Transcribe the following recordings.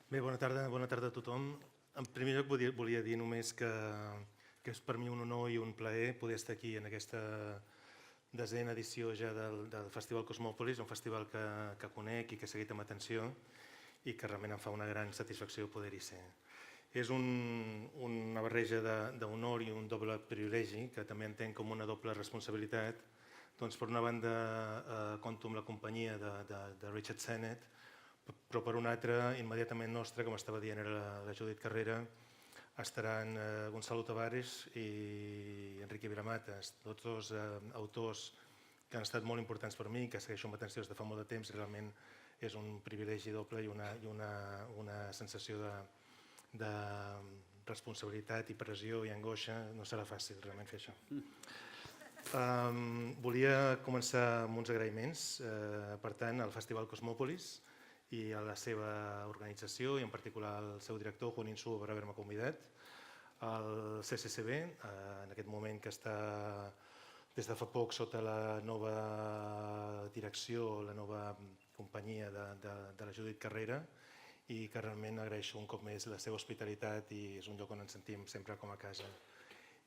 Bé, bona tarda a tothom. En primer lloc volia dir només que és per mi un honor i un plaer poder estar aquí en aquesta desena edició ja del Festival Kosmopolis, un festival que conec i que he seguit amb atenció i que realment em fa una gran satisfacció poder-hi ser. És una barreja d'honor i un doble privilegi que també entenc com una doble responsabilitat. Doncs per una banda compto amb la companyia de Richard Sennett, però per una altra, immediatament nostra, com estava dient era la Judit Carrera, estaran Gonzalo Tavares i Enrique Vilamatas, tots dos autors que han estat molt importants per mi, que segueixo amb atenció des de fa molt de temps, i realment és un privilegi doble i una sensació de responsabilitat i pressió i angoixa. No serà fàcil realment fer això. Volia començar amb uns agraïments, per tant, al Festival Kosmopolis i a la seva organització, i en particular al seu director, Juan Insuo, per haver-me convidat, al CCCB, en aquest moment que està des de fa poc sota la nova direcció, la nova companyia de la Judit Carrera, i que realment agraeixo un cop més la seva hospitalitat i és un lloc on ens sentim sempre com a casa.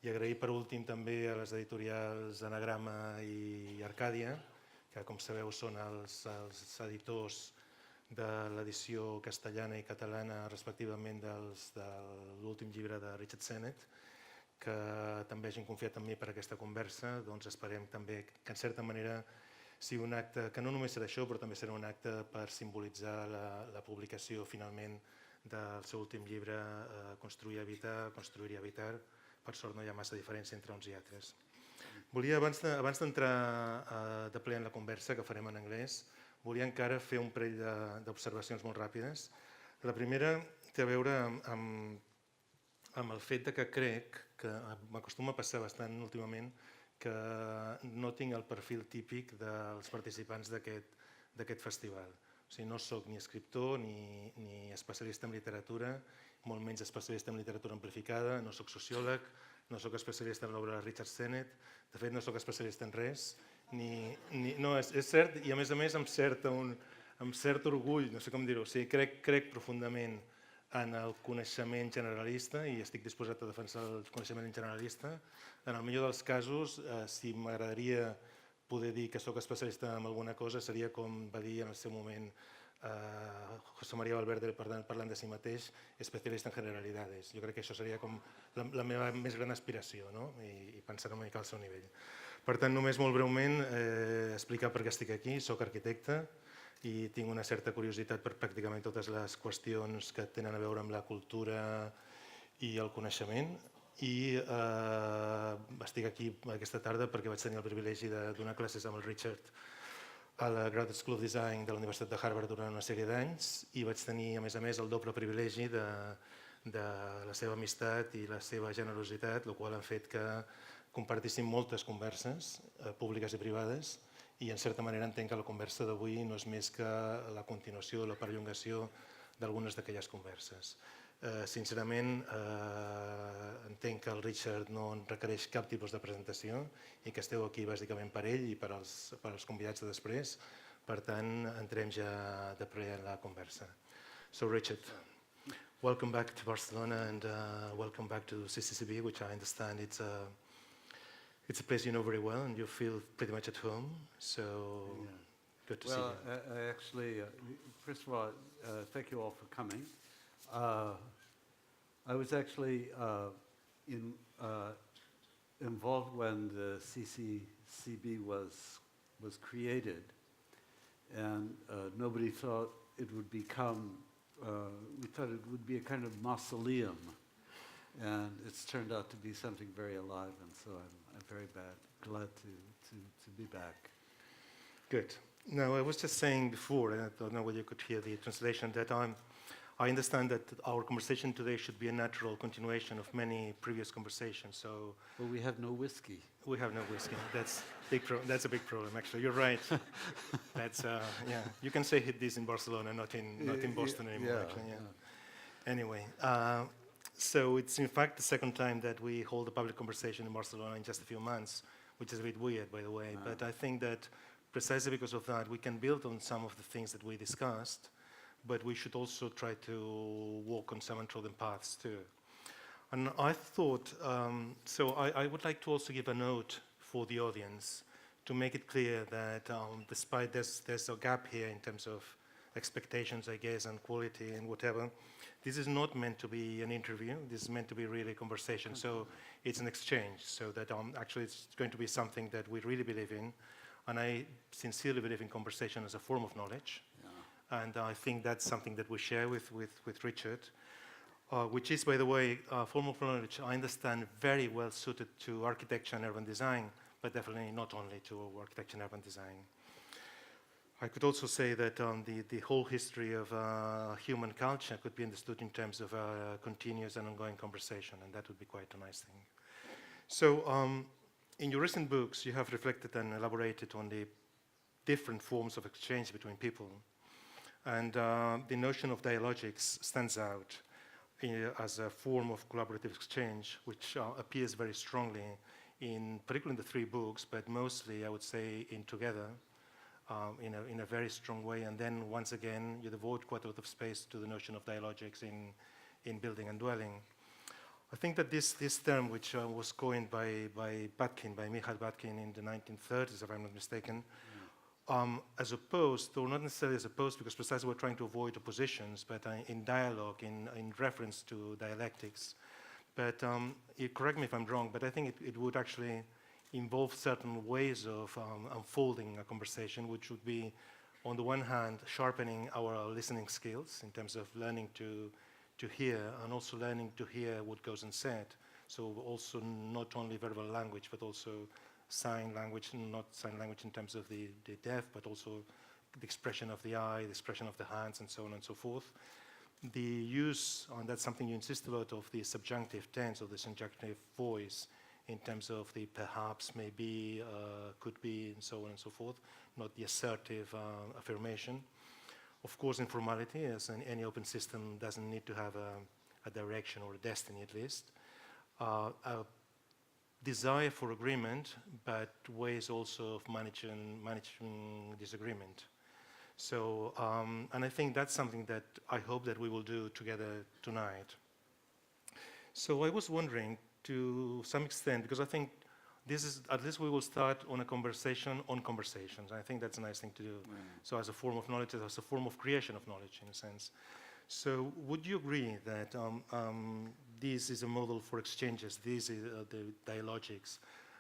I agrair per últim també a les editorials Anagrama i Arcàdia, que com sabeu són els editors de l'edició castellana i catalana respectivament de l'últim llibre de Richard Sennett, que també hagin confiat en mi per aquesta conversa. Doncs esperem també que en certa manera sigui un acte que no només serà això, però també serà un acte per simbolitzar la publicació finalment del seu últim llibre, Construir i Habitar, Construir i Habitar. Per sort no hi ha massa diferència entre uns i altres. Volia, abans d'entrar de ple en la conversa, que farem en anglès, volia encara fer un parell d'observacions molt ràpides. La primera té a veure amb el fet que crec, que m'acostuma a passar bastant últimament, que no tinc el perfil típic dels participants d'aquest festival. O sigui, no soc ni escriptor ni especialista en literatura, molt menys especialista en literatura amplificada, no soc sociòleg, no soc especialista en l'obra de Richard Sennett, de fet no soc especialista en res, no, és cert, i a més amb cert orgull, no sé com dir-ho, o sigui, crec profundament en el coneixement generalista i estic disposat a defensar el coneixement generalista. En el millor dels casos, si m'agradaria poder dir que soc especialista en alguna cosa, seria com va dir en el seu moment José María Valverde parlant de si mateix, especialista en generalidades. Jo crec que això seria com la meva més gran aspiració, no? I pensar una mica al seu nivell. Per tant, només molt breument explicar per què estic aquí. Soc arquitecte i tinc una certa curiositat per pràcticament totes les qüestions que tenen a veure amb la cultura i el coneixement. I estic aquí aquesta tarda perquè vaig tenir el privilegi de donar classes amb el Richard a la Graduate School of Design de la Universitat de Harvard durant una sèrie d'anys i vaig tenir, a més, el doble privilegi de la seva amistat i la seva generositat, el qual ha fet que compartíssim moltes converses públiques i privades i en certa manera entenc que la conversa d'avui no és més que la continuació, la perllongació d'algunes d'aquelles converses. Sincerament, entenc que el Richard no requereix cap tipus de presentació i que esteu aquí bàsicament per ell i per als convidats de després. Per tant, entrem ja de ple en la conversa. So, Richard, welcome back to Barcelona and welcome back to CCCB, which I understand it's a place you know very well and you feel pretty much at home. So, good to see you. Well, actually, first of all, thank you all for coming. I was actually involved when the CCCB was created, and nobody thought it would become. We thought it would be a kind of mausoleum, and it's turned out to be something very alive, and so I'm very glad to be back. Good. Now, I was just saying before, and I don't know whether you could hear the translation, that I understand that our conversation today should be a natural continuation of many previous conversations. So, well, we have no whiskey. We have no whiskey. That's a big problem, actually. You're right. That's yeah. You can say this in Barcelona, not in Boston anymore. Yeah, actually, yeah. Anyway, so it's in fact the second time that we hold a public conversation in Barcelona in just a few months, which is a bit weird, by the way. But I think that precisely because of that, we can build on some of the things that we discussed. but we should also try to walk on some untrodden paths too. And I thought, so I would like to also give a note for the audience to make it clear that despite there's a gap here in terms of expectations, I guess, and quality and whatever, this is not meant to be an interview. This is meant to be really a conversation. So it's an exchange, so that actually it's going to be something that we really believe in. And I sincerely believe in conversation as a form of knowledge. Yeah. And I think that's something that we share with Richard, which is, by the way, a form of knowledge I understand very well suited to architecture and urban design, but definitely not only to architecture and urban design. I could also say that the whole history of human culture could be understood in terms of continuous and ongoing conversation, and that would be quite a nice thing. So in your recent books, you have reflected and elaborated on the different forms of exchange between people. And the notion of dialogics stands out as a form of collaborative exchange, which appears very strongly particularly in the three books, but mostly, I would say, in Together, in a very strong way. And then, once again, you devote quite a lot of space to the notion of dialogics in Building and Dwelling. I think that this term, which was coined by Michael Batkin in the 1930s, if I'm not mistaken, as opposed, or not necessarily as opposed, because precisely we're trying to avoid oppositions, but in dialogue, in reference to dialectics. But correct me if I'm wrong, but I think it would actually involve certain ways of unfolding a conversation, which would be, on the one hand, sharpening our listening skills in terms of learning to hear, and also learning to hear what goes unsaid. So also not only verbal language, but also sign language, not sign language in terms of the deaf, but also the expression of the eye, the expression of the hands, and so on and so forth. The use, and that's something you insist a lot, of the subjunctive tense or the subjunctive voice in terms of the perhaps, maybe, could be, and so on and so forth, not the assertive affirmation. Of course, informality, as in any open system, doesn't need to have a direction or a destiny, at least. A desire for agreement, but ways also of managing disagreement. So, and I think that's something that I hope that we will do together tonight. So I was wondering, to some extent, because I think this is, at least we will start on a conversation on conversations. I think that's a nice thing to do. Mm. So as a form of knowledge, as a form of creation of knowledge, in a sense. So would you agree that this is a model for exchanges, these are the dialogics,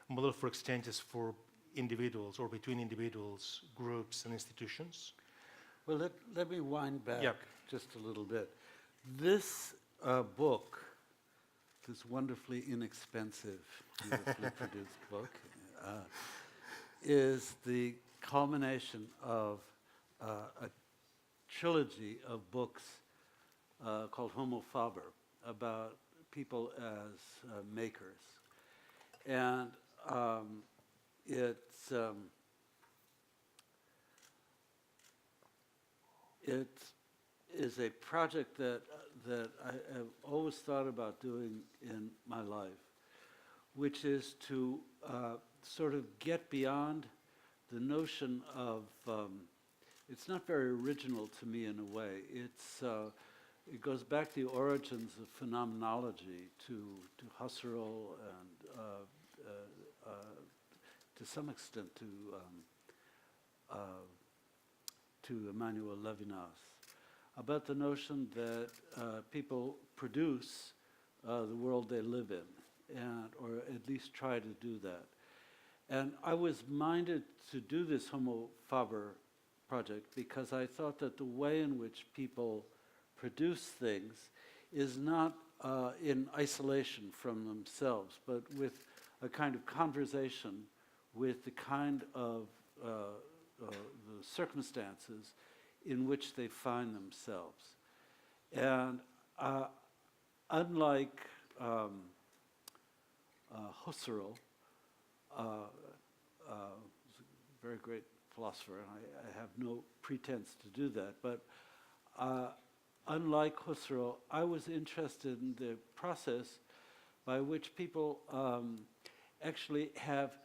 model for exchanges for individuals or between individuals, groups, and institutions? Well, let me wind back just a little bit. This book, this wonderfully inexpensive, beautifully produced book, is the culmination of a trilogy of books called Homo Faber, about people as makers. And it is a project that I have always thought about doing in my life, which is to sort of get beyond the notion of, it's not very original to me in a way. It goes back to the origins of phenomenology, to Husserl and to some extent to Emmanuel Levinas, about the notion that people produce the world they live in, or at least try to do that. And I was minded to do this Homo Faber project because I thought that the way in which people produce things is not in isolation from themselves, but with a kind of conversation with the kind of the circumstances in which they find themselves. And unlike Husserl, who's a very great philosopher, and I have no pretense to do that, but unlike Husserl, I was interested in the process by which people actually have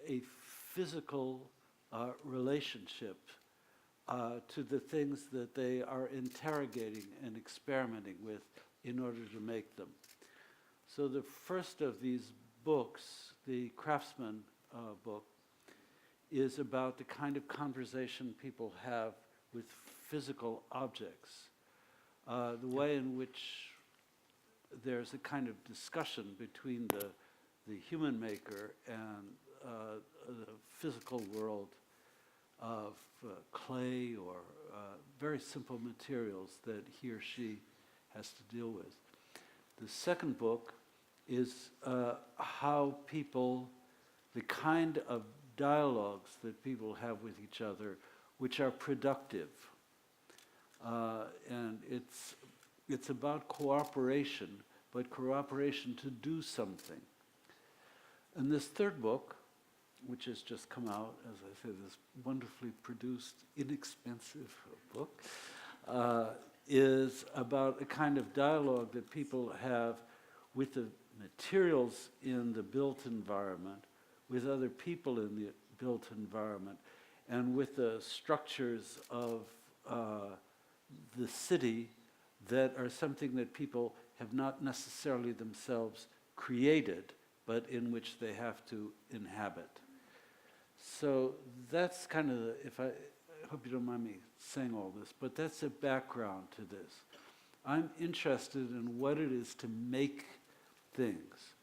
a physical relationship to the things that they are interrogating and experimenting with in order to make them. So the first of these books, the Craftsman Book, is about the kind of conversation people have with physical objects. The way in which there's a kind of discussion between the human maker and the physical world of clay or very simple materials that he or she has to deal with. The second book is how people, the kind of dialogues that people have with each other which are productive. And it's about cooperation, but cooperation to do something. And this third book, which has just come out, as I say, this wonderfully produced, inexpensive book, is about a kind of dialogue that people have with the materials in the built environment, with other people in the built environment, and with the structures of the city that are something that people have not necessarily themselves created, but in which they have to inhabit. So that's kind of I hope you don't mind me saying all this, but that's a background to this. I'm interested in what it is to make things,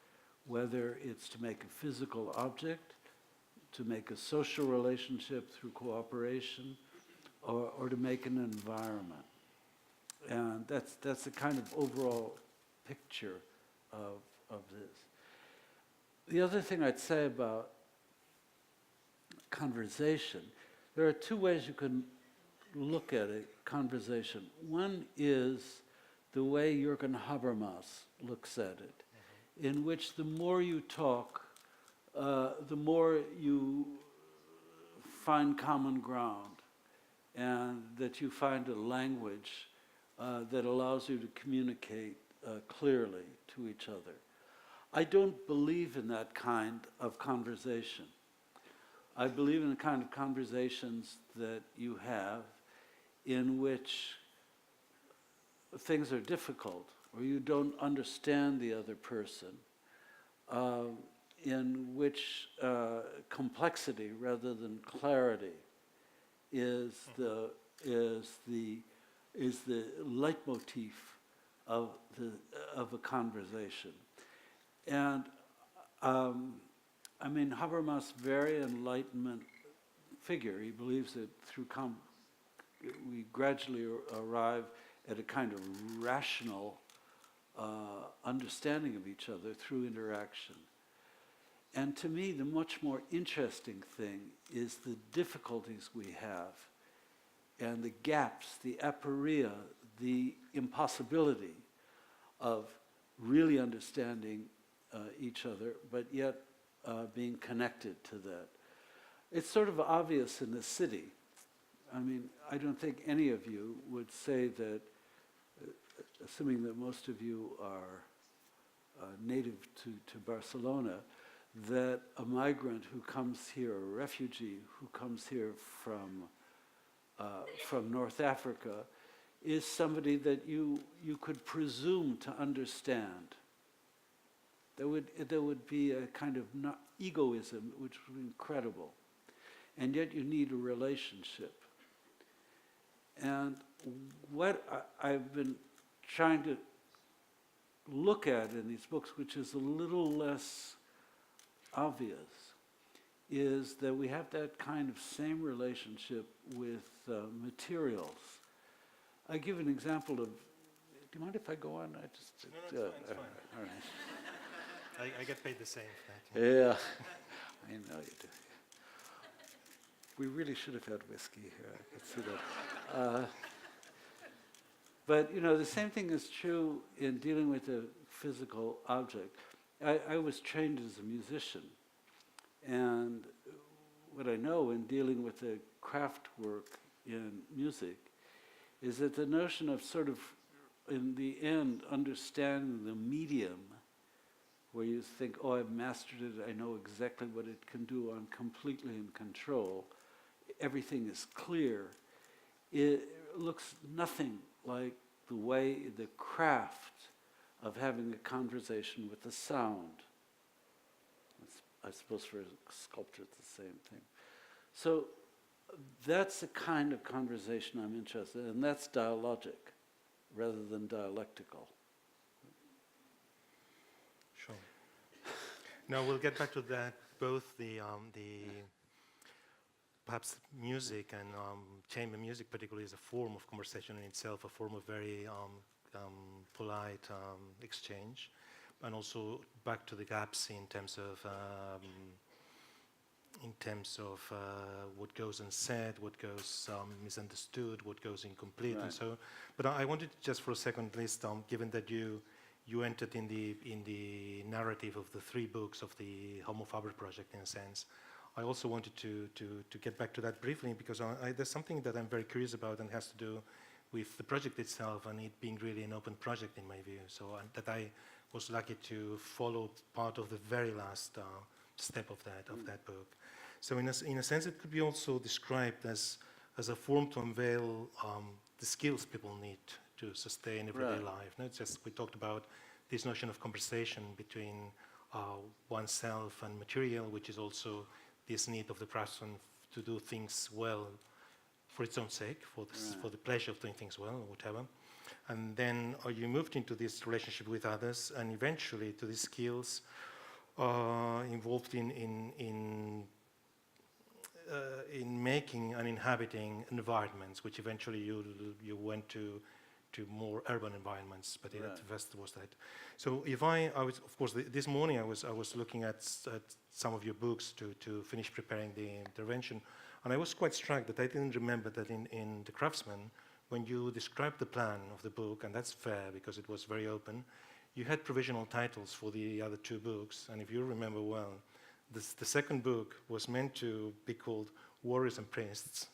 whether it's to make a physical object, to make a social relationship through cooperation, or to make an environment. And that's the kind of overall picture of this. The other thing I'd say about conversation, there are two ways you can look at a conversation. One is the way Jürgen Habermas looks at it, in which the more you talk, the more you find common ground, and that you find a language that allows you to communicate clearly to each other. I don't believe in that kind of conversation. I believe in the kind of conversations that you have in which things are difficult, or you don't understand the other person, in which complexity rather than clarity is the leitmotif of a conversation. And I mean, Habermas, very enlightenment figure. He believes that through we gradually arrive at a kind of rational understanding of each other through interaction. And to me, the much more interesting thing is the difficulties we have and the gaps, the aporia, the impossibility of really understanding each other, but yet being connected to that. It's sort of obvious in the city. I mean, I don't think any of you would say that, assuming that most of you are native to Barcelona, that a migrant who comes here, a refugee who comes here from North Africa, is somebody that you could presume to understand. There would be a kind of egoism which would be incredible. And yet you need a relationship. And what I've been trying to look at in these books, which is a little less obvious, is that we have that kind of same relationship with materials. I give an example of, do you mind if I go on? No, it's fine. All right. I get paid the same. Yeah, I know you do. We really should have had whiskey here, I could see that. But, the same thing is true in dealing with a physical object. I was trained as a musician, and what I know in dealing with the craft work in music is that the notion of sort of, in the end, understanding the medium, where you think, oh, I've mastered it, I know exactly what it can do, I'm completely in control, everything is clear, it looks nothing like the way, the craft of having a conversation with the sound. I suppose for a sculptor it's the same thing. So that's the kind of conversation I'm interested in, and that's dialogic rather than dialectical. Sure. Now we'll get back to that, both the perhaps music and chamber music particularly is a form of conversation in itself, a form of very polite exchange, and also back to the gaps in terms of what goes unsaid, what goes misunderstood, what goes incomplete, Right. and so. But I wanted just for a second, at least, given that you entered in the narrative of the 3 books of the Homo Faber project, in a sense, I also wanted to get back to that briefly, because there's something that I'm very curious about and has to do with the project itself and it being really an open project in my view. So that I was lucky to follow part of the very last step of that book. So in a sense, it could be also described as a form to unveil the skills people need to sustain everyday Right. life. No, it's just, we talked about this notion of conversation between oneself and material, which is also this need of the craftsman to do things well for its own sake, for the pleasure of doing things well, or whatever. And then you moved into this relationship with others, and eventually to these skills involved in making and inhabiting environments, which eventually you went to more urban environments, but Right. at first was that. So if I was, of course, this morning I was looking at some of your books to finish preparing the intervention, and I was quite struck that I didn't remember that in the Craftsman, when you described the plan of the book, and that's fair because it was very open, you had provisional titles for the other 2 books, and if you remember well, the second book was meant to be called Warriors and Priests,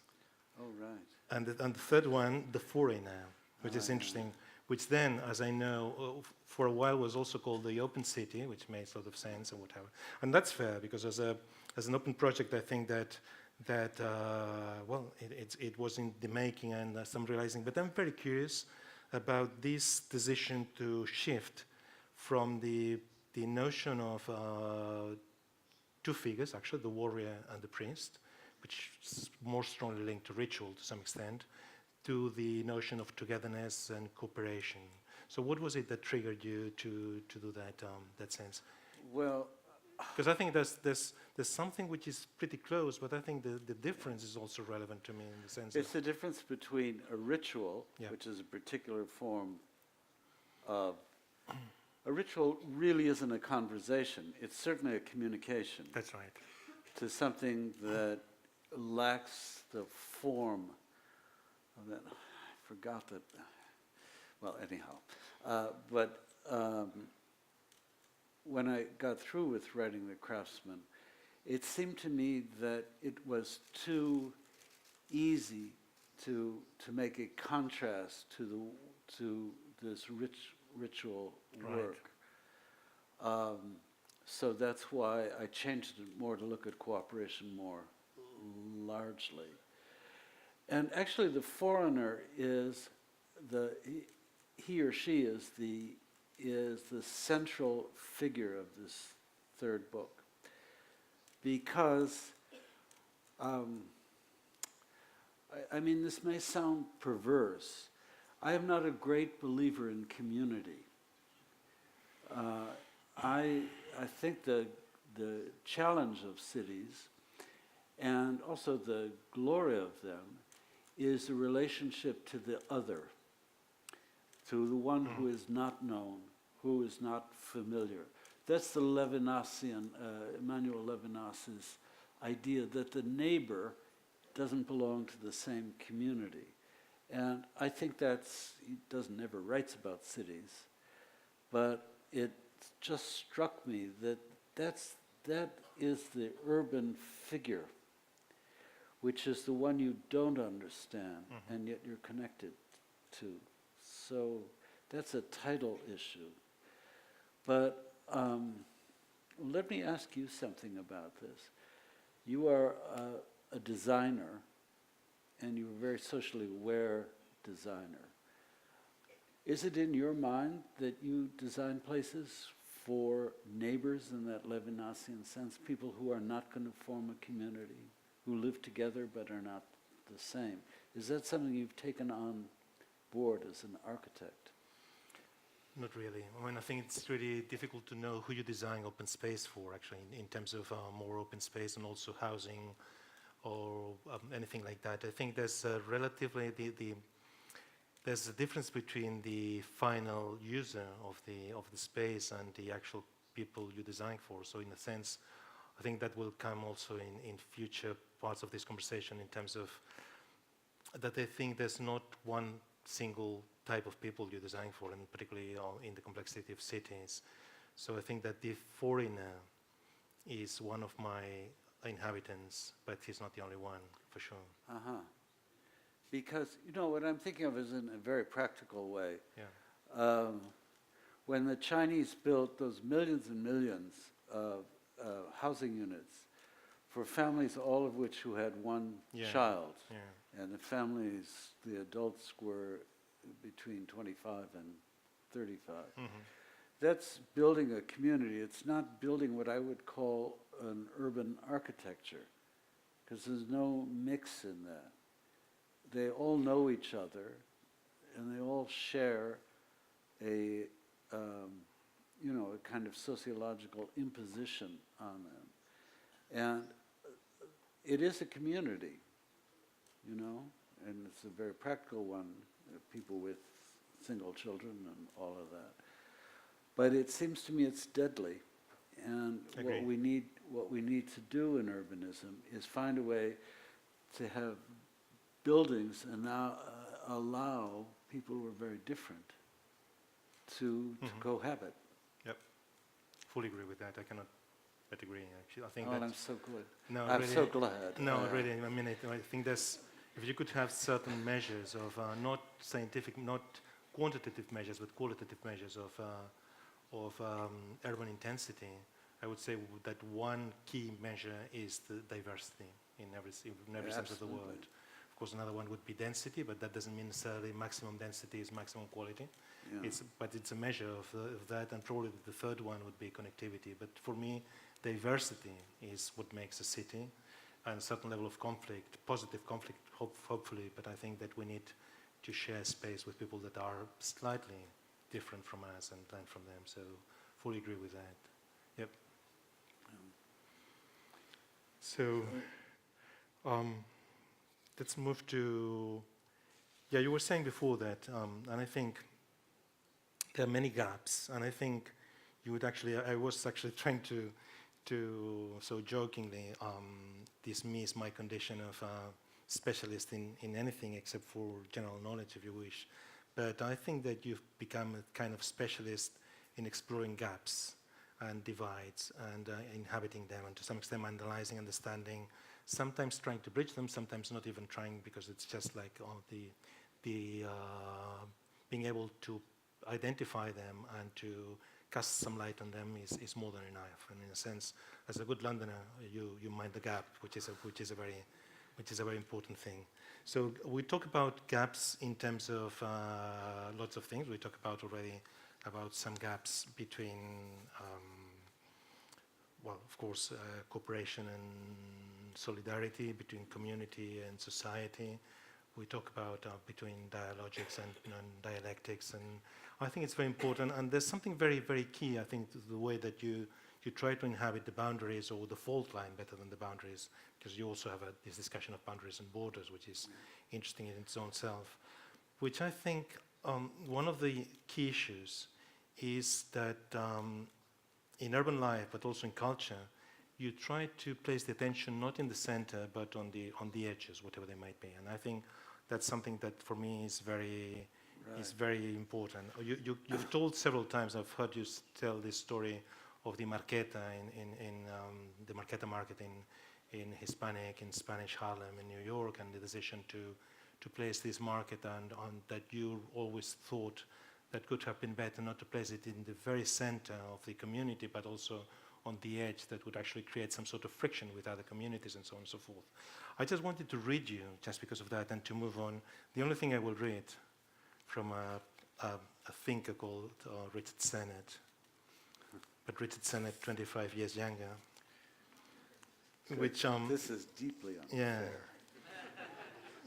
Oh, right. and the third one, The Foreigner, which is interesting, which then, as I know, for a while was also called The Open City, which made sort of sense and whatever. And that's fair, because as an open project, I think that it was in the making and some realizing. But I'm very curious about this decision to shift from the notion of 2 figures, actually, the warrior and the priest, which is more strongly linked to ritual to some extent, to the notion of togetherness and cooperation. So what was it that triggered you to do that sense? Well, Because I think there's something which is pretty close, but I think the difference is also relevant to me in the sense it's the difference between a ritual, Yeah. which is a particular form of... A ritual really isn't a conversation. It's certainly a communication that's right. to something that lacks the form of that. I forgot that. Well, anyhow. But when I got through with writing The Craftsman, it seemed to me that it was too easy to make a contrast to this ritual Right. work. So that's why I changed it more to look at cooperation more largely. And actually the foreigner is he or she is the central figure of this 3rd book, because I mean, this may sound perverse. I am not a great believer in community. I think the challenge of cities, and also the glory of them, is the relationship to the other, to the one who is not known, who is not familiar. That's the Levinasian, Emmanuel Levinas's idea that the neighbor doesn't belong to the same community. And I think he never writes about cities, but it just struck me that is the urban figure, which is the one you don't understand, and yet you're connected to. So that's a title issue. But let me ask you something about this. You are a designer, and you're a very socially aware designer. Is it in your mind that you design places for neighbors in that Levinasian sense, people who are not going to form a community, who live together but are not the same? Is that something you've taken on board as an architect? Not really. I mean, I think it's really difficult to know who you design open space for, actually, in terms of more open space and also housing or anything like that. I think there's relatively there's a difference between the final user of the space and the actual people you design for. So in a sense, I think that will come also in future parts of this conversation in terms of that I think there's not one single type of people you design for, and particularly in the complexity of cities. So I think that the foreigner is one of my inhabitants, but he's not the only one, for sure. Uh-huh. Because, you know, what I'm thinking of is in a very practical way. Yeah. When the Chinese built those millions and millions of housing units for families, all of which who had one child, and the families, the adults were between 25 and 35. Mm-hmm. That's building a community. It's not building what I would call an urban architecture, because there's no mix in that. They all know each other, and they all share a kind of sociological imposition on them. And it is a community, you know, and it's a very practical one, people with single children and all of that. But it seems to me it's deadly. And what we need to do in urbanism is find a way to have buildings and now allow people who are very different to cohabit. Yep, fully agree with that. I cannot but agree. Actually, I think I'm so good. No, I'm really, so glad. No, really. I mean, I think there's if you could have certain measures of not scientific, not quantitative measures, but qualitative measures of urban intensity, I would say that one key measure is the diversity in every sense of the word. Of course, another one would be density, but that doesn't mean necessarily maximum density is maximum quality. Yeah. But it's a measure of that, and probably the third one would be connectivity. But for me, diversity is what makes a city, and a certain level of conflict, positive conflict, hopefully, but I think that we need to share space with people that are slightly different from us and learn from them. So fully agree with that. Yep. So let's move to, you were saying before that, and I think there are many gaps, and I think you would actually, I was actually trying to so jokingly, dismiss my condition of a specialist in anything except for general knowledge, if you wish. But I think that you've become a kind of specialist in exploring gaps and divides and inhabiting them, and to some extent analyzing, understanding, sometimes trying to bridge them, sometimes not even trying, because it's just like being able to identify them and to cast some light on them is more than enough. And in a sense, as a good Londoner, you mind the gap, which is a very important thing. So we talk about gaps in terms of lots of things. We talk about already about some gaps between, of course, cooperation and solidarity, between community and society. We talk about between dialogics and dialectics, and I think it's very important. And there's something very, very key, I think, to the way that you try to inhabit the boundaries or the fault line better than the boundaries, because you also have this discussion of boundaries and borders, which is interesting in its own self. Which I think one of the key issues is that in urban life, but also in culture, you try to place the attention not in the center, but on the edges, whatever they might be. And I think that's something that for me is very important. You've told several times, I've heard you tell this story of the Marqueta in the Marqueta market in Spanish Harlem in New York, and the decision to place this market, and that you always thought that could have been better not to place it in the very center of the community, but also on the edge that would actually create some sort of friction with other communities and so on and so forth. I just wanted to read you, just because of that, and to move on. The only thing I will read from a thinker called Richard Sennett, but Richard Sennett 25 years younger, which this is deeply unfair.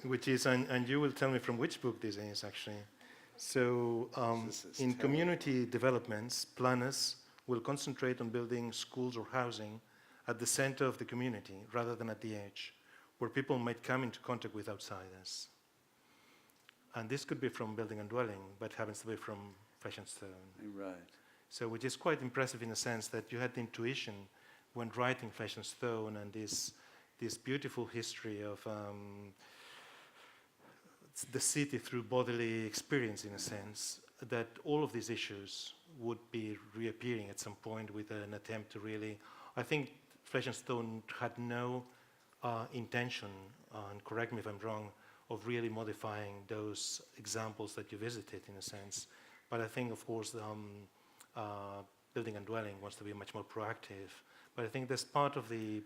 Yeah, which is, and you will tell me from which book this is actually. So in community developments, planners will concentrate on building schools or housing at the center of the community rather than at the edge, where people might come into contact with outsiders. And this could be from building and dwelling, but happens to be from Flesh and Stone. Right. So which is quite impressive in the sense that you had the intuition when writing Flesh and Stone and this beautiful history of the city through bodily experience, in a sense, that all of these issues would be reappearing at some point with an attempt to really, I think Flesh and Stone had no intention, and correct me if I'm wrong, of really modifying those examples that you visited, in a sense. But I think, of course, Building and Dwelling wants to be much more proactive. But I think there's part of the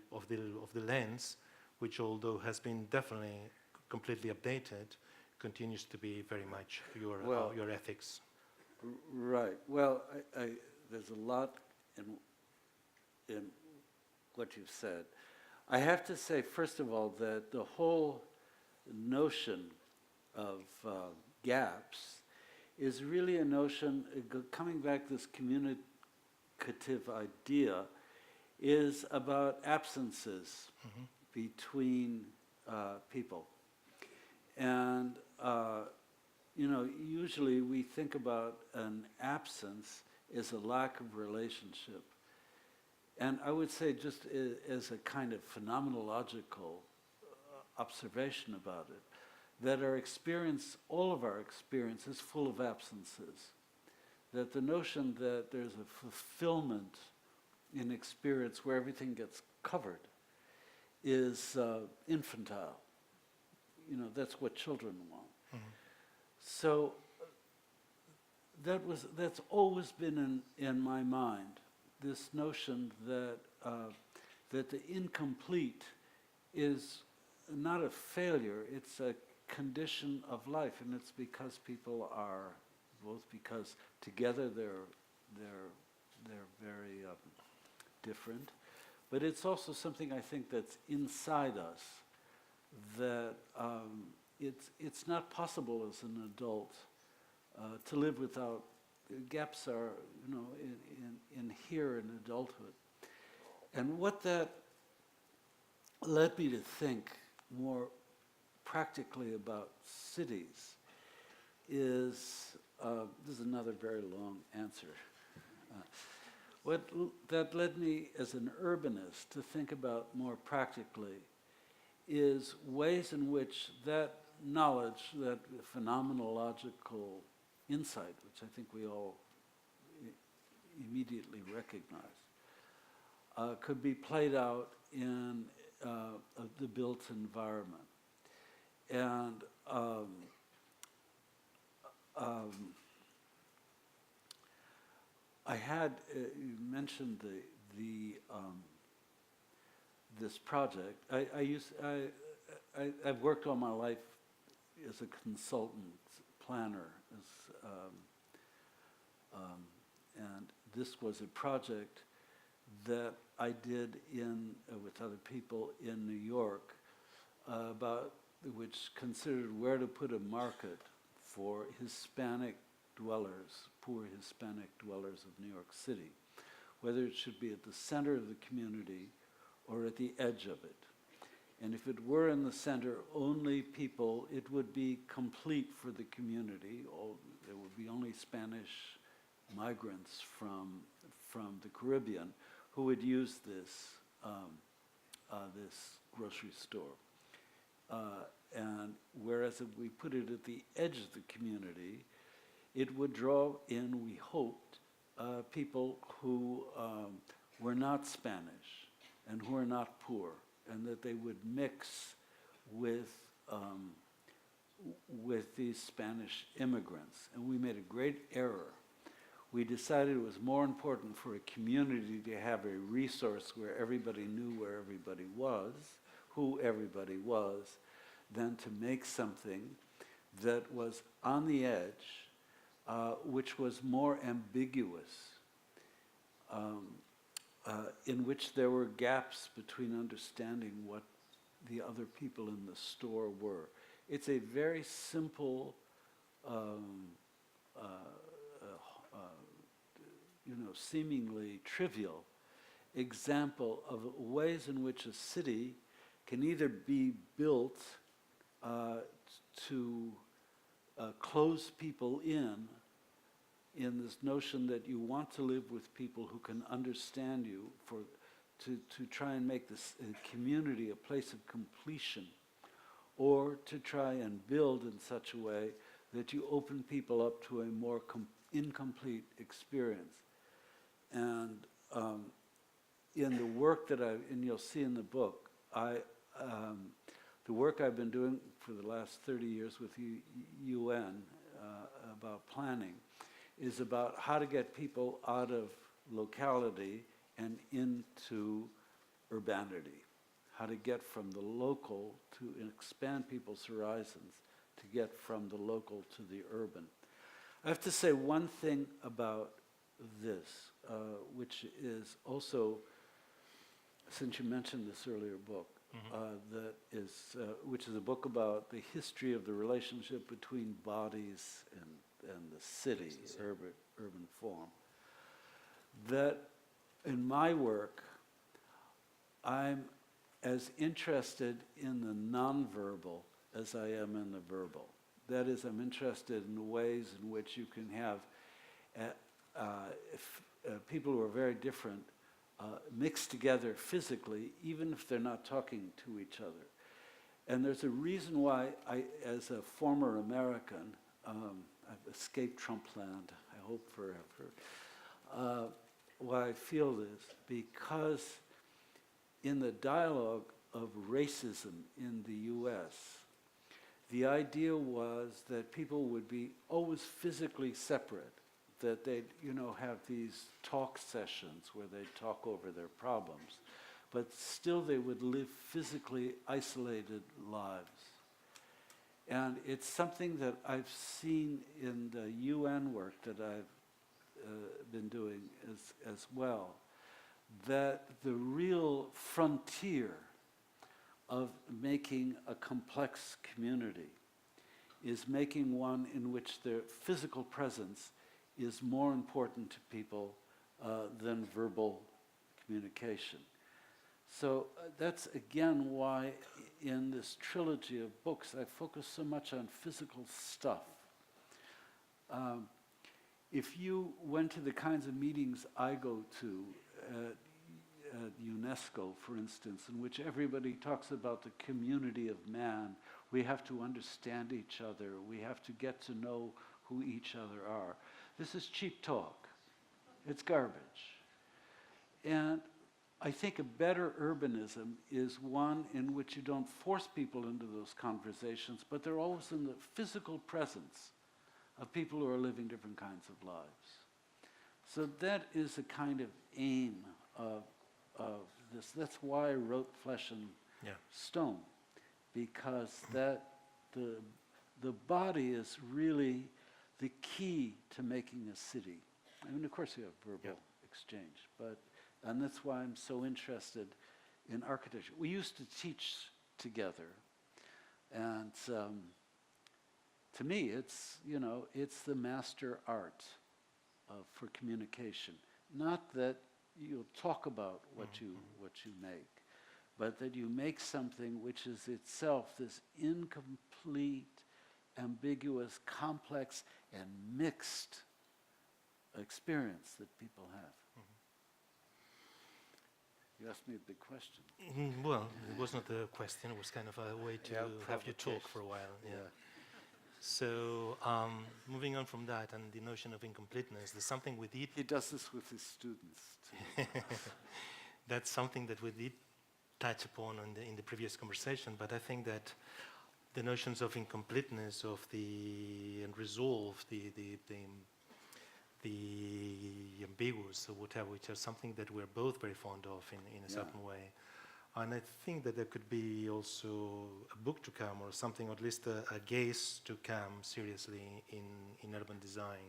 lens, which although has been definitely completely updated, continues to be very much your ethics. Right. Well, there's a lot in what you've said. I have to say, first of all, that the whole notion of gaps is really a notion, coming back, this communicative idea is about absences between people. And, usually we think about an absence as a lack of relationship. And I would say, just as a kind of phenomenological observation about it, that our experience, all of our experience, is full of absences. That the notion that there's a fulfillment in experience where everything gets covered is infantile. That's what children want. So that's always been in my mind, this notion that the incomplete is not a failure, it's a condition of life, and it's because people are, both because together they're very different, but it's also something I think that's inside us, that it's not possible as an adult to live without. Gaps are, in here in adulthood. And what that led me to think more practically about cities is, this is another very long answer. That led me as an urbanist to think about more practically is ways in which that knowledge, that phenomenological insight, which I think we all immediately recognize, could be played out in the built environment. And I had, you mentioned this project. I've worked all my life as a consultant, planner, and this was a project that I did with other people in New York, which considered where to put a market for Hispanic dwellers, poor Hispanic dwellers of New York City, whether it should be at the center of the community or at the edge of it. And if it were in the center, only people, it would be complete for the community. There would be only Spanish migrants from the Caribbean who would use this grocery store. And whereas if we put it at the edge of the community, it would draw in, we hoped, people who were not Spanish and who are not poor, and that they would mix with these Spanish immigrants. And we made a great error. we decided it was more important for a community to have a resource where everybody knew where everybody was, who everybody was, than to make something that was on the edge, which was more ambiguous, in which there were gaps between understanding what the other people in the store were. It's a very simple, seemingly trivial example of ways in which a city can either be built to close people in this notion that you want to live with people who can understand you, to try and make this community a place of completion, or to try and build in such a way that you open people up to a more incomplete experience. And in the work that and you'll see in the book, the work I've been doing for the last 30 years with UN about planning is about how to get people out of locality and into urbanity, how to get from the local to expand people's horizons, to get from the local to the urban. I have to say one thing about this, which is also, since you mentioned this earlier book, which is a book about the history of the relationship between bodies and the city, urban form, that in my work, I'm as interested in the nonverbal as I am in the verbal. That is, I'm interested in the ways in which you can have people who are very different mixed together physically, even if they're not talking to each other. And there's a reason why I, as a former American, I've escaped Trump land, I hope forever, why I feel this, because in the dialogue of racism in the US, the idea was that people would be always physically separate, that they'd, have these talk sessions where they'd talk over their problems, but still they would live physically isolated lives. And it's something that I've seen in the UN work that I've been doing as well, that the real frontier of making a complex community is making one in which their physical presence is more important to people than verbal communication. So that's again why in this trilogy of books I focus so much on physical stuff. If you went to the kinds of meetings I go to at UNESCO, for instance, in which everybody talks about the community of man, we have to understand each other, we have to get to know who each other are. This is cheap talk. It's garbage. And I think a better urbanism is one in which you don't force people into those conversations, but they're always in the physical presence of people who are living different kinds of lives. So that is a kind of aim of this. That's why I wrote Flesh and Stone, because that the body is really the key to making a city. I mean, of course you have verbal exchange, and that's why I'm so interested in architecture. We used to teach together, and to me, it's the master art for communication. Not that you'll talk about what you make, but that you make something which is itself this incomplete, ambiguous, complex, and mixed experience that people have. You asked me a big question. Well, it was not a question, it was kind of a way to have you talk for a while. So, moving on from that and the notion of incompleteness, there's something we did... He does this with his students, too. That's something that we did touch upon in the previous conversation, but I think that the notions of incompleteness, of the unresolved, the the ambiguous or whatever, which are something that we're both very fond of in a certain way. And I think that there could be also a book to come, or something, or at least a gaze to come seriously in urban design,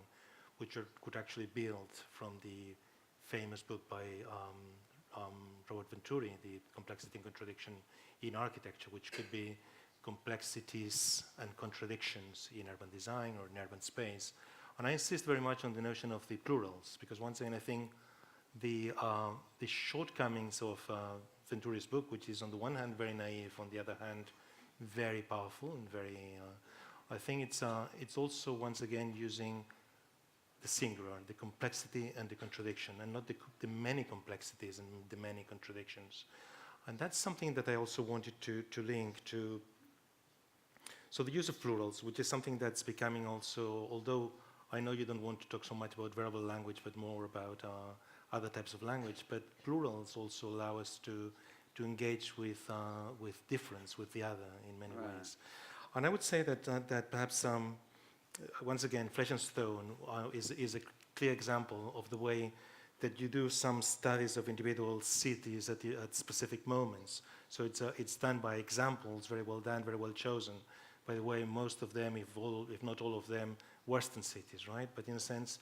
which could actually build from the famous book by Robert Venturi, The Complexity and Contradiction in Architecture, which could be complexities and contradictions in urban design or in urban space. And I insist very much on the notion of the plurals, because once again, I think the shortcomings of Venturi's book, which is on the one hand very naive, on the other hand very powerful and very, I think it's also once again using the singular, the complexity and the contradiction, and not the many complexities and the many contradictions. And that's something that I also wanted to link to. So the use of plurals, which is something that's becoming also, although I know you don't want to talk so much about verbal language, but more about other types of language, but plurals also allow us to engage with difference, with the other in many ways. And I would say that perhaps, once again, Flesh and Stone is a clear example of the way that you do some studies of individual cities at specific moments. So it's done by examples, very well done, very well chosen. By the way, most of them, if not all of them, Western cities, right? But in a sense,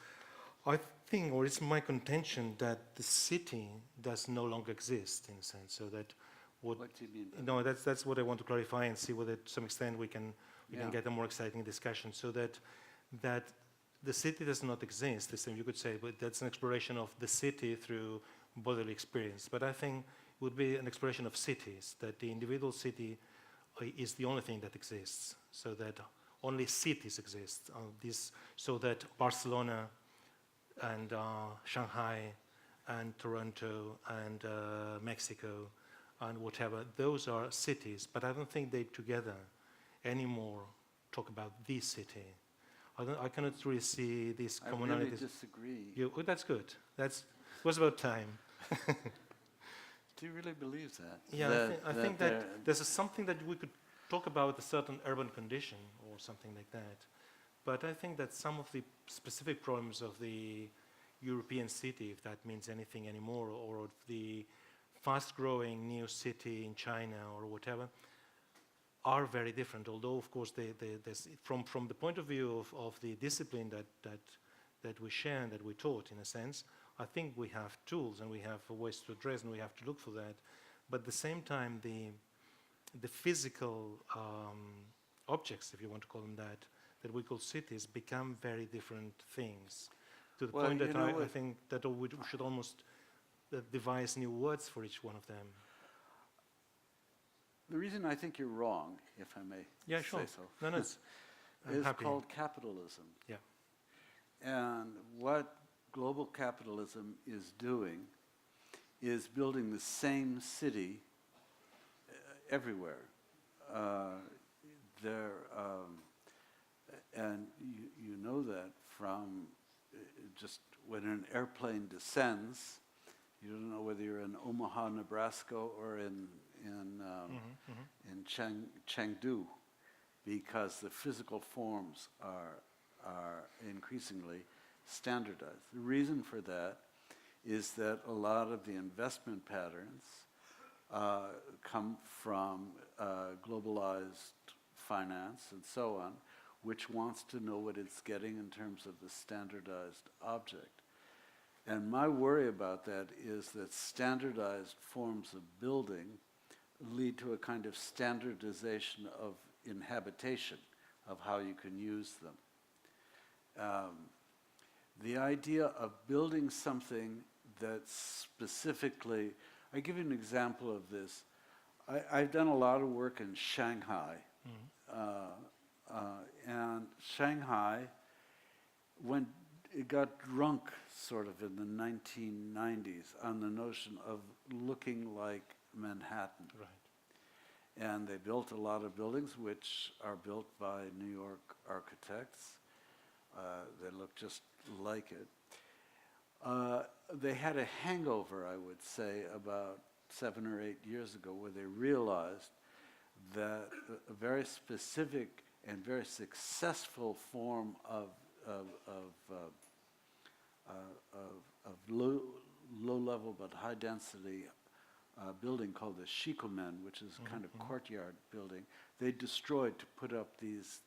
I think, or it's my contention, that the city does no longer exist, in a sense. So that what do you mean? No, that's what I want to clarify and see whether, to some extent, we can get a more exciting discussion. So that the city does not exist. You could say, but that's an exploration of the city through bodily experience. But I think it would be an exploration of cities, that the individual city is the only thing that exists. So that only cities exist. So that Barcelona and Shanghai and Toronto and Mexico and whatever, those are cities, but I don't think they together anymore talk about the city. I cannot really see these commonalities. I really disagree. That's good. It was about time. Do you really believe that? Yeah, I think that there's something that we could talk about, a certain urban condition or something like that. But I think that some of the specific problems of the European city, if that means anything anymore, or of the fast-growing new city in China or whatever, are very different. Although, of course, from the point of view of the discipline that we share and that we taught, in a sense, I think we have tools and we have ways to address and we have to look for that. But at the same time, the physical objects, if you want to call them that we call cities, become very different things, to the point that I think that we should almost devise new words for each one of them. The reason I think you're wrong, if I may say so, No, is called capitalism. Yeah. And what global capitalism is doing is building the same city everywhere. And you know that from just when an airplane descends, you don't know whether you're in Omaha, Nebraska, or in Chengdu, because the physical forms are increasingly standardized. The reason for that is that a lot of the investment patterns come from globalized finance and so on, which wants to know what it's getting in terms of the standardized object. And my worry about that is that standardized forms of building lead to a kind of standardization of inhabitation, of how you can use them. The idea of building something that's specifically, I give you an example of this. I've done a lot of work in Shanghai. And Shanghai, when it got drunk sort of in the 1990s on the notion of looking like Manhattan. Right. And they built a lot of buildings which are built by New York architects. They look just like it. They had a hangover, I would say, about 7 or 8 years ago, where they realized that a very specific and very successful form of low-level but high-density building called the Shikomen, which is kind of courtyard building. They destroyed to put up these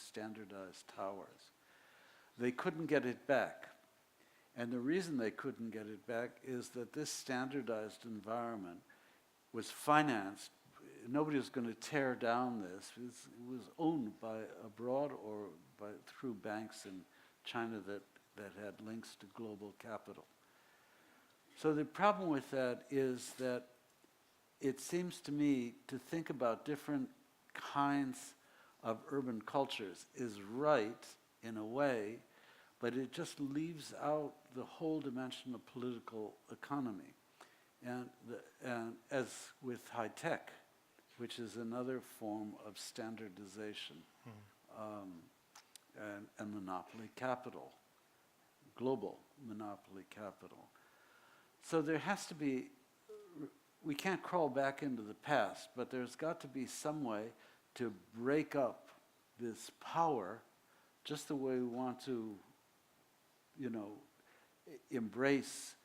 standardized towers. They couldn't get it back. And the reason they couldn't get it back is that this standardized environment was financed. Nobody was going to tear down this. It was owned by abroad or through banks in China that had links to global capital. So the problem with that is that it seems to me to think about different kinds of urban cultures is right in a way, but it just leaves out the whole dimension of political economy. And as with high tech, which is another form of standardization and monopoly capital, global monopoly capital. So there has to be, we can't crawl back into the past, but there's got to be some way to break up this power just the way we want to, embrace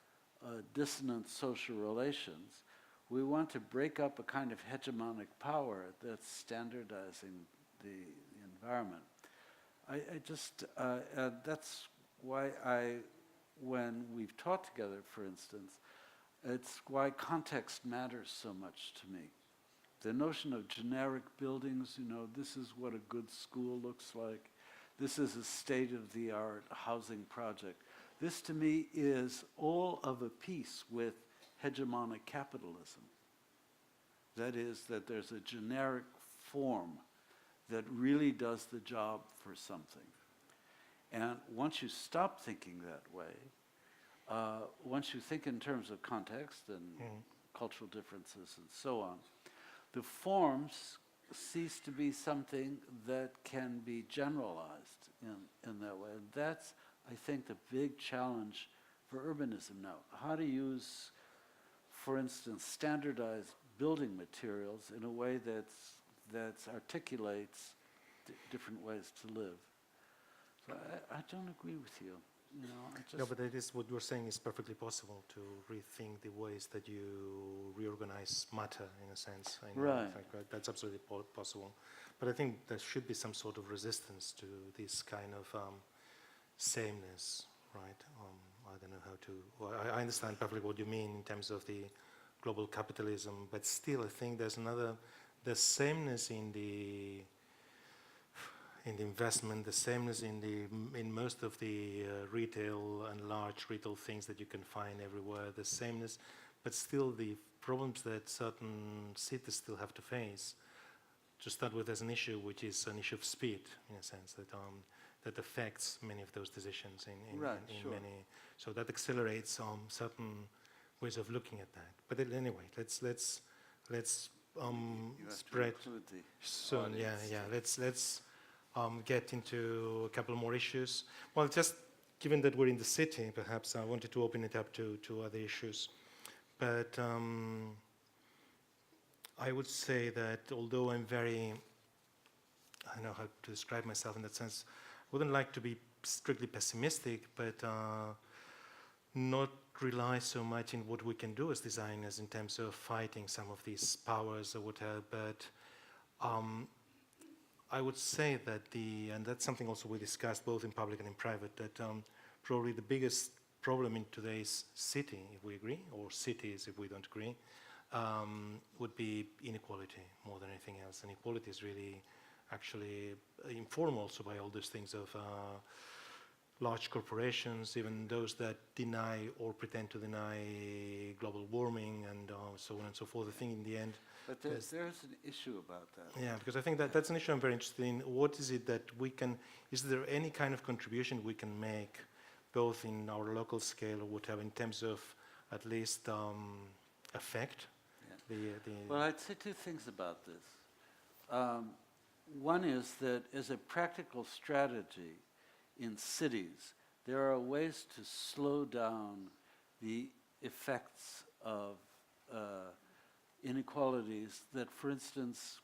dissonant social relations. We want to break up a kind of hegemonic power that's standardizing the environment. That's why when we've taught together, for instance, it's why context matters so much to me. The notion of generic buildings, this is what a good school looks like. This is a state-of-the-art housing project. This, to me, is all of a piece with hegemonic capitalism. That is, that there's a generic form that really does the job for something. And once you stop thinking that way, once you think in terms of context and cultural differences and so on, the forms cease to be something that can be generalized in that way. And that's, I think, the big challenge for urbanism now. How to use, for instance, standardized building materials in a way that articulates different ways to live. So I don't agree with you. No, but it is what you're saying is perfectly possible to rethink the ways that you reorganize matter, in a sense. Right. That's absolutely possible. But I think there should be some sort of resistance to this kind of sameness, right? I don't know how to. Well, I understand perfectly what you mean in terms of the global capitalism, but still, I think there's sameness in the investment, the sameness in most of the retail and large retail things that you can find everywhere, the sameness, but still the problems that certain cities still have to face. To start with, there's an issue which is an issue of speed, in a sense, that affects many of those decisions in sure. many. So that accelerates certain ways of looking at that. But anyway, let's spread soon. Yeah. Let's get into a couple more issues. Well, just given that we're in the city, perhaps I wanted to open it up to other issues. But I would say that although I don't know how to describe myself in that sense, I wouldn't like to be strictly pessimistic, but not rely so much in what we can do as designers in terms of fighting some of these powers or whatever, but I would say that and that's something also we discussed both in public and in private, that probably the biggest problem in today's city, if we agree, or cities if we don't agree, would be inequality more than anything else. And equality is really actually informed also by all those things of large corporations, even those that deny or pretend to deny global warming and so on and so forth. I think in the end... But there's an issue about that. Yeah, because I think that's an issue I'm very interested in. What is it that we can... Is there any kind of contribution we can make, both in our local scale or whatever, in terms of at least effect? Yeah. Well, I'd say two things about this. One is that as a practical strategy in cities, there are ways to slow down the effects of inequalities that, for instance,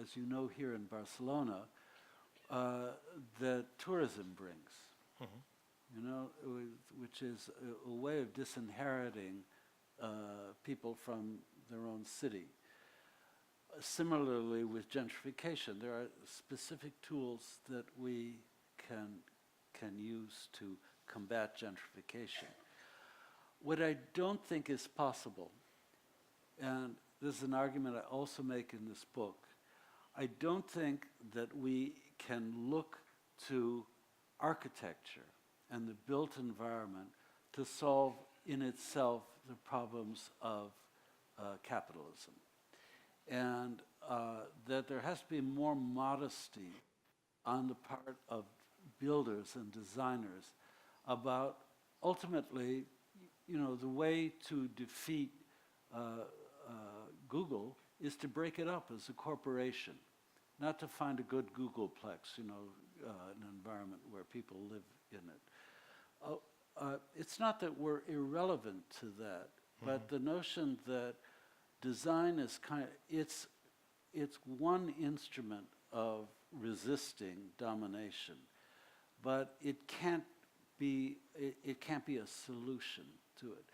as you know here in Barcelona, that tourism brings. you know, which is a way of disinheriting people from their own city. Similarly with gentrification, there are specific tools that we can use to combat gentrification. What I don't think is possible, and this is an argument I also make in this book, I don't think that we can look to architecture and the built environment to solve in itself the problems of capitalism. And that there has to be more modesty on the part of builders and designers about ultimately, you know, the way to defeat Google is to break it up as a corporation, not to find a good Googleplex, you know, an environment where people live in it. It's not that we're irrelevant to that, but the notion that design is it's one instrument of resisting domination, but it can't be a solution to it.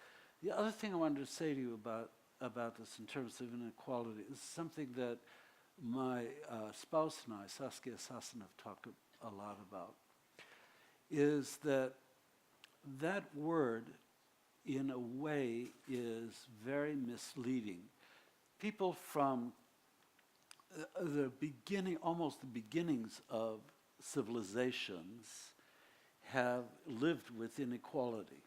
The other thing I wanted to say to you about this in terms of inequality is something that my spouse and I, Saskia Sassen, have talked a lot about, is that word in a way is very misleading. People from the beginning, almost the beginnings of civilizations, have lived with inequality.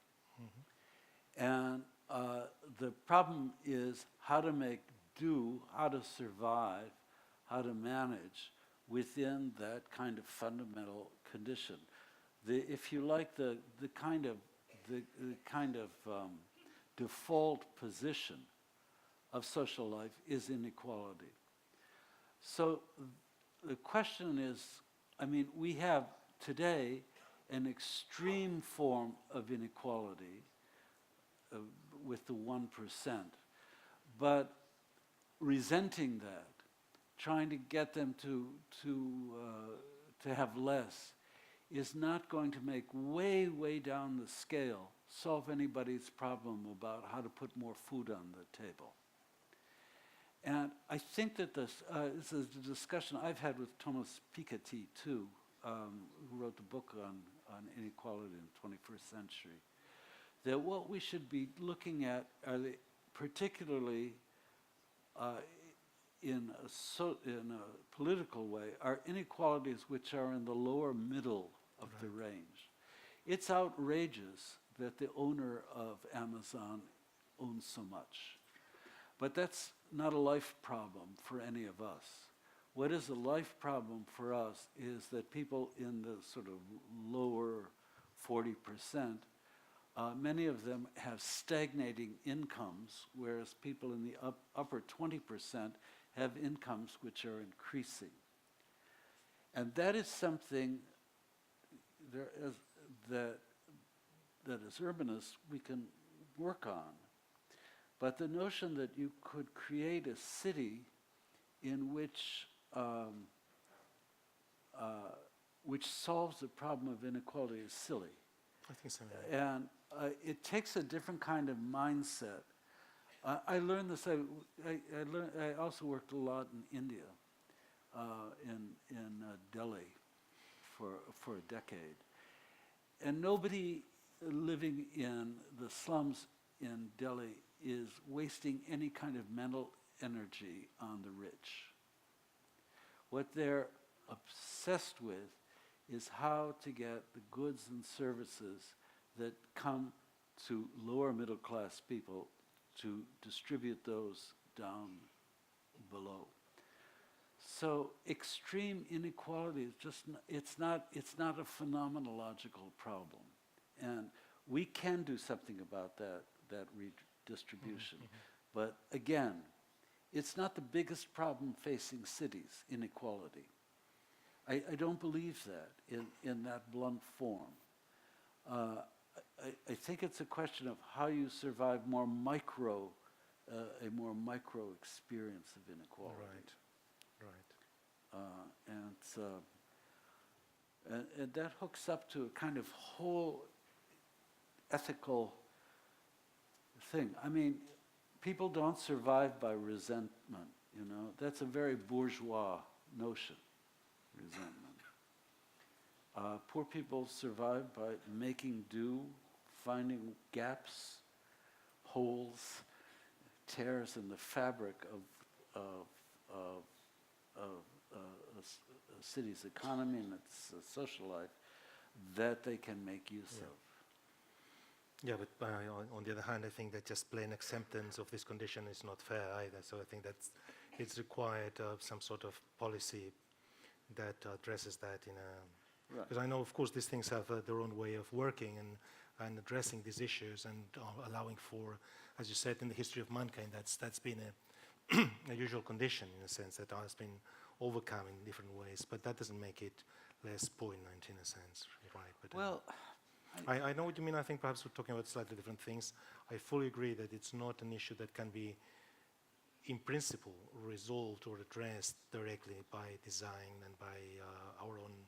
And the problem is how to make do, how to survive, how to manage within that kind of fundamental condition. If you like, the kind of default position of social life is inequality. So the question is, I mean, we have today an extreme form of inequality with the 1%, but resenting that, trying to get them to have less, is not going to make way down the scale solve anybody's problem about how to put more food on the table. And I think that this is a discussion I've had with Thomas Piketty too, who wrote the book on inequality in the 21st century, that what we should be looking at are particularly in a political way, are inequalities which are in the lower middle of the range. It's outrageous that the owner of Amazon owns so much. But that's not a life problem for any of us. What is a life problem for us is that people in the sort of lower 40%, many of them have stagnating incomes, whereas people in the upper 20% have incomes which are increasing. And that is something that as urbanists we can work on. But the notion that you could create a city in which solves the problem of inequality is silly. I think so. Yeah. And it takes a different kind of mindset. I learned this. I also worked a lot in India, in Delhi, for a decade, and nobody living in the slums in Delhi is wasting any kind of mental energy on the rich. What they're obsessed with is how to get the goods and services that come to lower middle class people to distribute those down below. So extreme inequality is just, it's not a phenomenological problem. And we can do something about that redistribution. But again, it's not the biggest problem facing cities, inequality. I don't believe that in that blunt form. I think it's a question of how you survive a more micro experience of inequality. Right. And that hooks up to a kind of whole ethical thing. I mean, people don't survive by resentment, you know. That's a very bourgeois notion, resentment. Poor people survive by making do, finding gaps, holes, tears in the fabric of a city's economy and its social life that they can make use of. Yeah, but on the other hand, I think that just plain acceptance of this condition is not fair either. So I think that it's required some sort of policy that addresses that in a... Because I know, of course, these things have their own way of working and addressing these issues and allowing for, as you said, in the history of mankind, that's been a usual condition in a sense that has been overcome in different ways. But that doesn't make it less poignant in a sense, right? But, well, I know what you mean. I think perhaps we're talking about slightly different things. I fully agree that it's not an issue that can be, in principle, resolved or addressed directly by design and by our own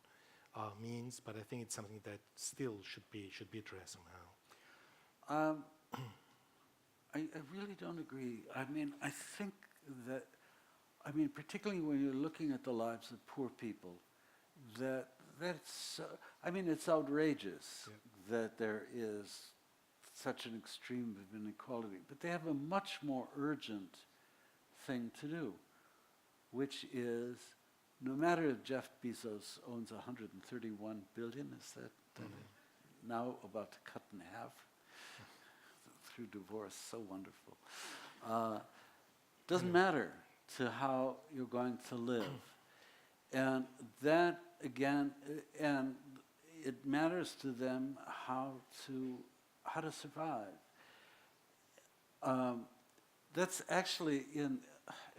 means, but I think it's something that still should be addressed somehow. I really don't agree. I mean, I think that, particularly when you're looking at the lives of poor people, that's it's outrageous that there is such an extreme of inequality, but they have a much more urgent thing to do, which is, no matter if Jeff Bezos owns 131 billion, is that now about to cut in half through divorce, so wonderful. Doesn't matter to how you're going to live. And that, again, and it matters to them how to survive. That's actually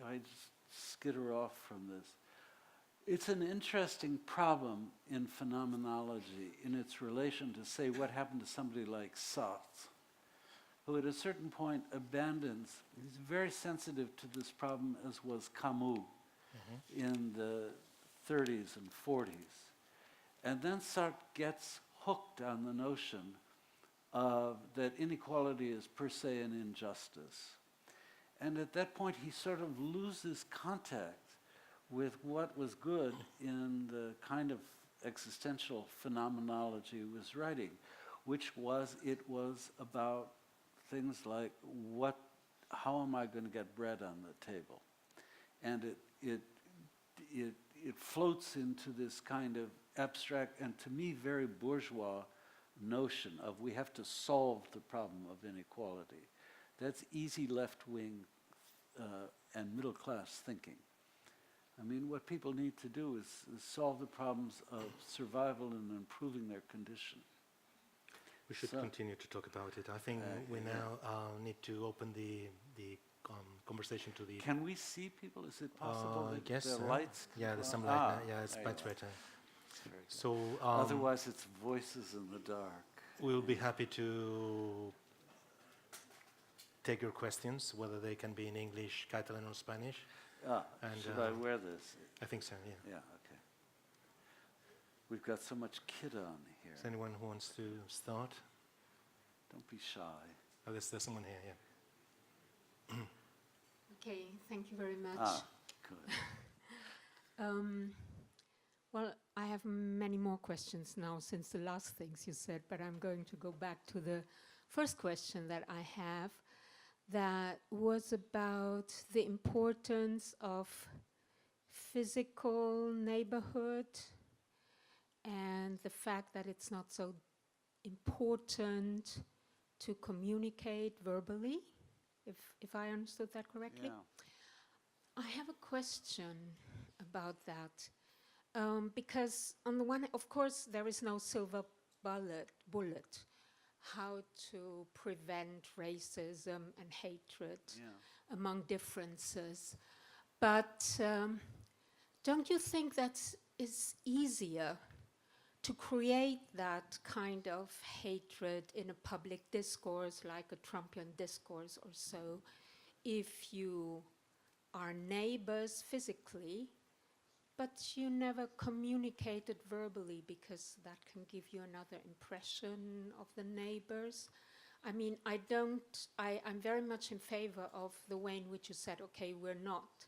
I just skitter off from this. It's an interesting problem in phenomenology in its relation to, say, what happened to somebody like Sartre, who at a certain point abandons, he's very sensitive to this problem, as was Camus in the 30s and 40s. And then Sartre gets hooked on the notion of that inequality is per se an injustice. And at that point he sort of loses contact with what was good in the kind of existential phenomenology he was writing, which was, it was about things like how am I going to get bread on the table? And it floats into this kind of abstract and to me very bourgeois notion of we have to solve the problem of inequality. That's easy left-wing and middle-class thinking. I mean, what people need to do is solve the problems of survival and improving their condition. We should continue to talk about it. I think we now need to open the conversation to the... Can we see people? Is it possible that yes, there are lights? Yeah, there's some light now. Yeah, it's much better. So, otherwise it's voices in the dark. We'll be happy to take your questions, whether they can be in English, Catalan or Spanish. Should I wear this? I think so, yeah. Yeah, okay. We've got so much kid on here. Is anyone who wants to start? Don't be shy. Oh, there's someone here, yeah. Okay, thank you very much. Good. Well, I have many more questions now since the last things you said, but I'm going to go back to the first question that I have, that was about the importance of physical neighborhood and the fact that it's not so important to communicate verbally, if I understood that correctly. Yeah. I have a question about that. Because on the one, of course, there is no silver bullet how to prevent racism and hatred among differences. But don't you think that it's easier to create that kind of hatred in a public discourse, like a Trumpian discourse or so, if you are neighbors physically But you never communicated verbally because that can give you another impression of the neighbors. I mean, I'm very much in favor of the way in which you said, okay, we're not,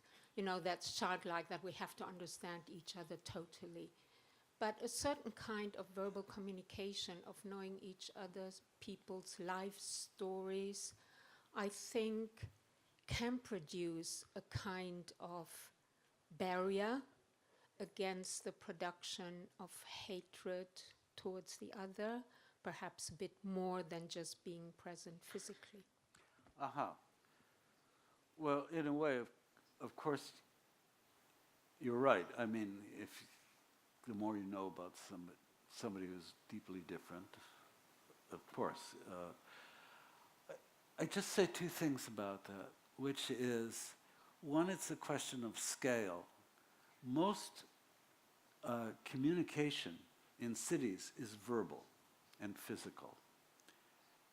that's childlike, that we have to understand each other totally. But a certain kind of verbal communication, of knowing each other's people's life stories, I think can produce a kind of barrier against the production of hatred towards the other, perhaps a bit more than just being present physically. Well, in a way, of course, you're right. I mean, if the more you know about somebody who's deeply different, of course. I just say two things about that, which is, one, it's a question of scale. Most communication in cities is verbal and physical.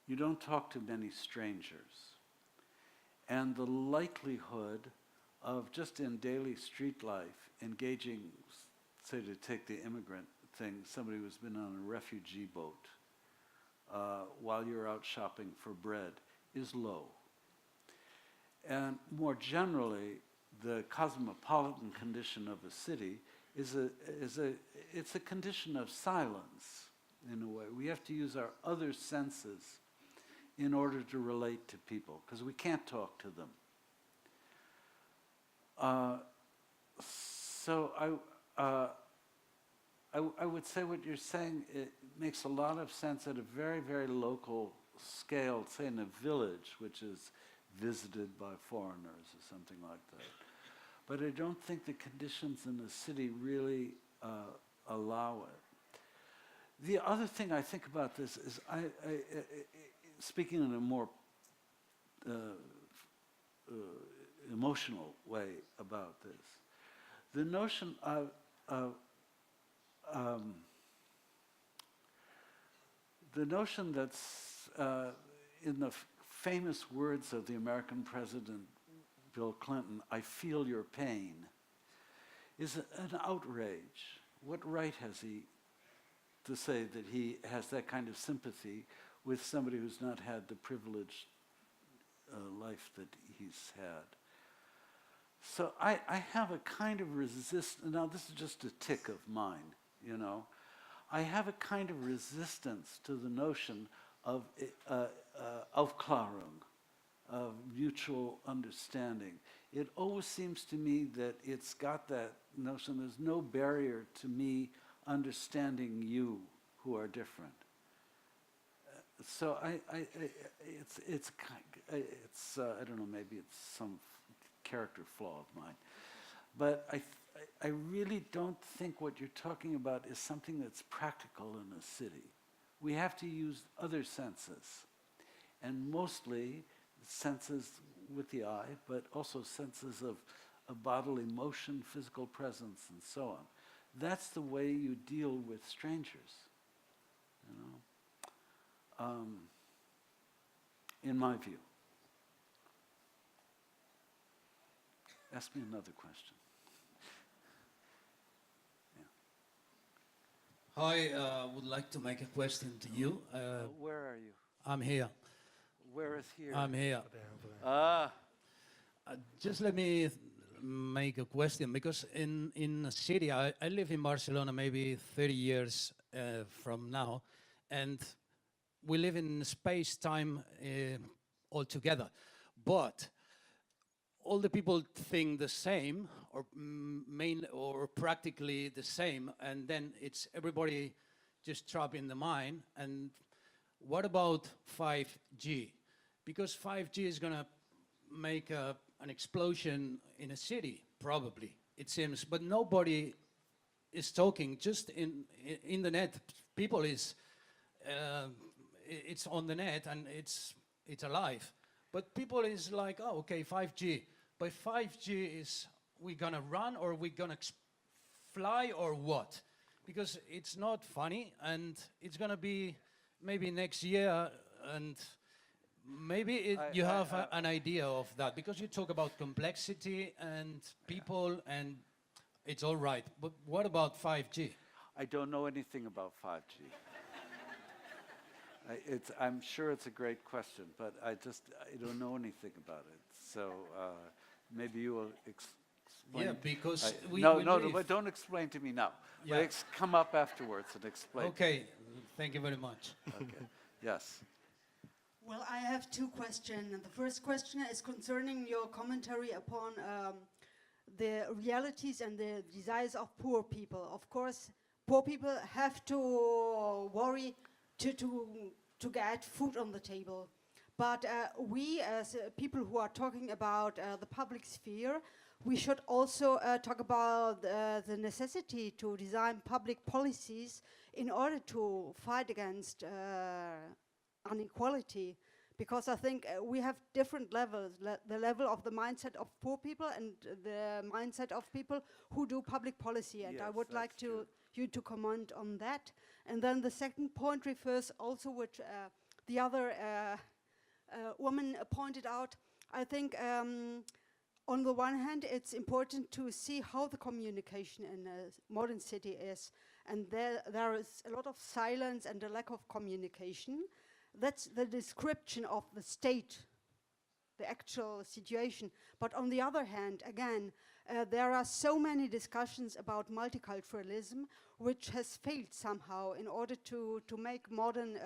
You don't talk to many strangers. And the likelihood of just in daily street life engaging, say to take the immigrant thing, somebody who's been on a refugee boat while you're out shopping for bread is low. And more generally, the cosmopolitan condition of a city it's a condition of silence, in a way. We have to use our other senses in order to relate to people, because we can't talk to them. So I would say what you're saying, it makes a lot of sense at a very, very local scale, say in a village, which is visited by foreigners or something like that. But I don't think the conditions in the city really allow it. The other thing I think about this is, speaking in a more emotional way about this, the notion of the notion that's in the famous words of the American president Bill Clinton, "I feel your pain," is an outrage. What right has he to say that he has that kind of sympathy with somebody who's not had the privileged life that he's had? So I have a kind of resistance. Now this is just a tick of mine, I have a kind of resistance to the notion of Aufklärung, of mutual understanding. It always seems to me that it's got that notion, there's no barrier to me understanding you who are different. So it's I don't know, maybe it's some character flaw of mine, but I really don't think what you're talking about is something that's practical in a city. We have to use other senses, and mostly senses with the eye, but also senses of bodily motion, physical presence, and so on. That's the way you deal with strangers, in my view. Ask me another question. I would like to make a question to you. Where are you? I'm here. Where is here? I'm here. Just let me make a question, because in a city, I live in Barcelona maybe 30 years from now, and we live in space-time all together. But all the people think the same, or practically the same, and then it's everybody just trapped in the mind. And what about 5G? Because 5G is going to make an explosion in a city, probably, it seems. But nobody is talking, just in the net. People it's on the net and it's alive. But people is like, oh, okay, 5G. But 5G is, we gonna run or we gonna fly or what? Because it's not funny, and it's gonna be maybe next year, and maybe you have an idea of that, because you talk about complexity and people, and it's all right. But what about 5G? I don't know anything about 5G. I'm sure it's a great question, but I don't know anything about it. So maybe you will explain. Yeah, because no, but don't explain to me now. Yeah. But come up afterwards and explain. Okay, thank you very much. Okay. Yes. Well, I have two questions. The first question is concerning your commentary upon the realities and the desires of poor people. Of course, poor people have to worry to get food on the table. But we, as people who are talking about the public sphere, we should also talk about the necessity to design public policies in order to fight against inequality. Because I think we have different levels, the level of the mindset of poor people and the mindset of people who do public policy. And yes, I would like true. you to comment on that. And then the second point refers also which the other woman pointed out. I think on the one hand, it's important to see how the communication in a modern city is. And there is a lot of silence and a lack of communication. That's the description of the state, the actual situation. But on the other hand, again, there are so many discussions about multiculturalism, which has failed somehow in order to make modern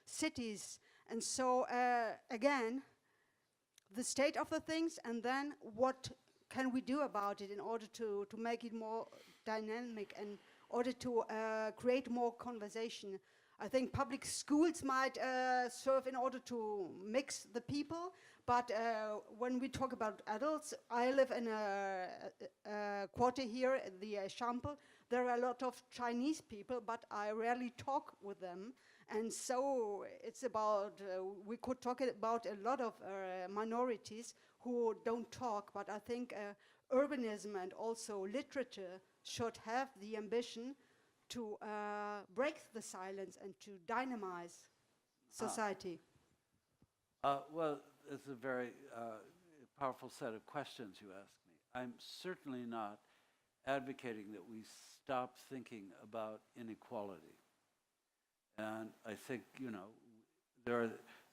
cities. And so, again, the state of the things, and then what can we do about it in order to make it more dynamic, and in order to create more conversation. I think public schools might serve in order to mix the people, but when we talk about adults, I live in a quarter here, the Champel. There are a lot of Chinese people, but I rarely talk with them. And so it's about, we could talk about a lot of minorities who don't talk, but I think urbanism and also literature should have the ambition to break the silence and to dynamize society. Well, it's a very powerful set of questions you asked me. I'm certainly not advocating that we stop thinking about inequality. And I think,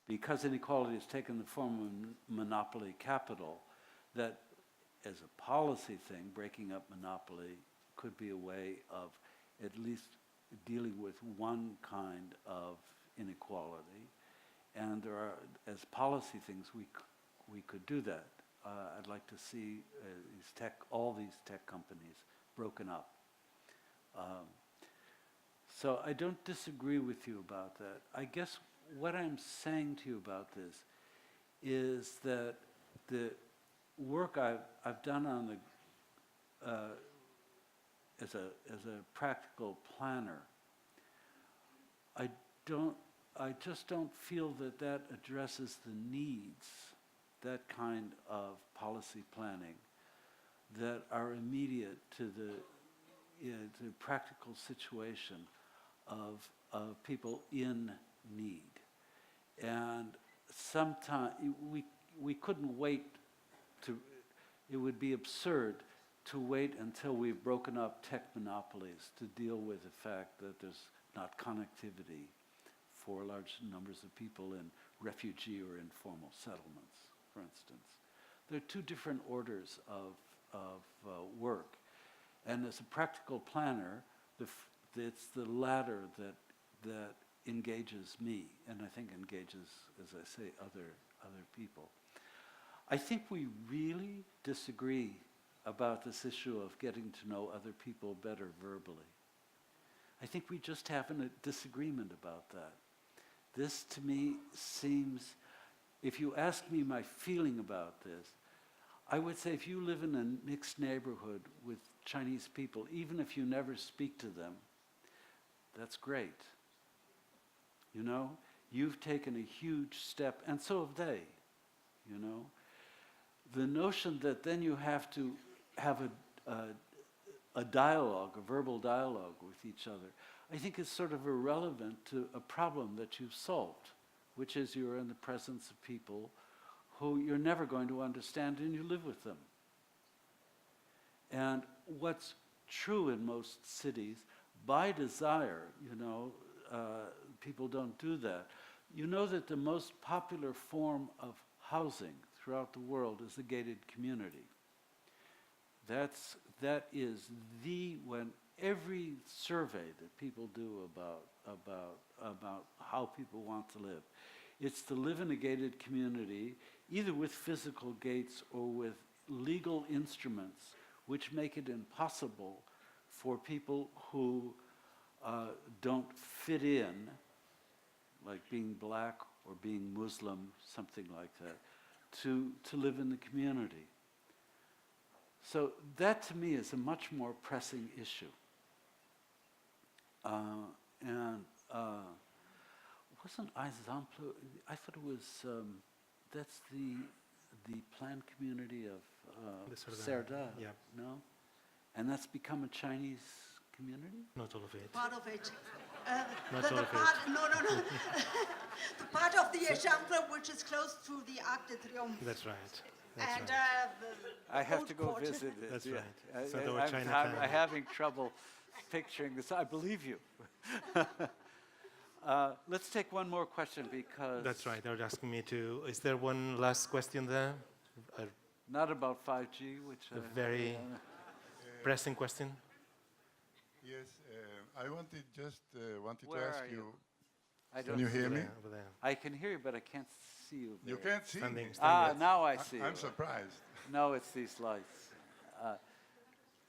because inequality has taken the form of monopoly capital, that as a policy thing, breaking up monopoly could be a way of at least dealing with one kind of inequality. And there are, as policy things, we could do that. I'd like to see all these tech companies broken up. So I don't disagree with you about that. I guess what I'm saying to you about this is that the work I've done on the as a practical planner, I just don't feel that addresses the needs, that kind of policy planning that are immediate to the practical situation of people in need. And sometimes we couldn't wait it would be absurd to wait until we've broken up tech monopolies to deal with the fact that there's not connectivity for large numbers of people in refugee or informal settlements, for instance. There are two different orders of work. And as a practical planner, it's the latter that engages me, and I think engages, as I say, other people. I think we really disagree about this issue of getting to know other people better verbally. I think we just have a disagreement about that. This, to me, seems, if you ask me my feeling about this, I would say if you live in a mixed neighborhood with Chinese people, even if you never speak to them, that's great. You've taken a huge step, and so have they, The notion that then you have to have a dialogue, a verbal dialogue with each other, I think is sort of irrelevant to a problem that you've solved, which is you're in the presence of people who you're never going to understand and you live with them. And what's true in most cities, by desire, people don't do that. You know that the most popular form of housing throughout the world is a gated community. That is when every survey that people do about how people want to live, it's to live in a gated community, either with physical gates or with legal instruments which make it impossible for people who don't fit in, like being black or being Muslim, something like that, to live in the community. So that to me is a much more pressing issue. Wasn't Exemple, I thought it was, that's the planned community of Cerda, yeah. no? And that's become a Chinese community? Not all of it. Part of it. Not all of part, it. No. The part of the Exemple which is close to the Arc de Triomphe. That's right. And I have old to go court. visit it. That's yeah. right. So there were I'm Chinatown. having trouble picturing this. I believe you. Let's take one more question because... That's right. They're asking me to. Is there one last question there? Not about 5G, which... A very pressing question. Yes, I wanted to Where ask are you. I Can you hear me? Over there. I can hear you, but I can't see you. You very- can't see me. Standing. Now I see I'm you. surprised. No, it's these lights.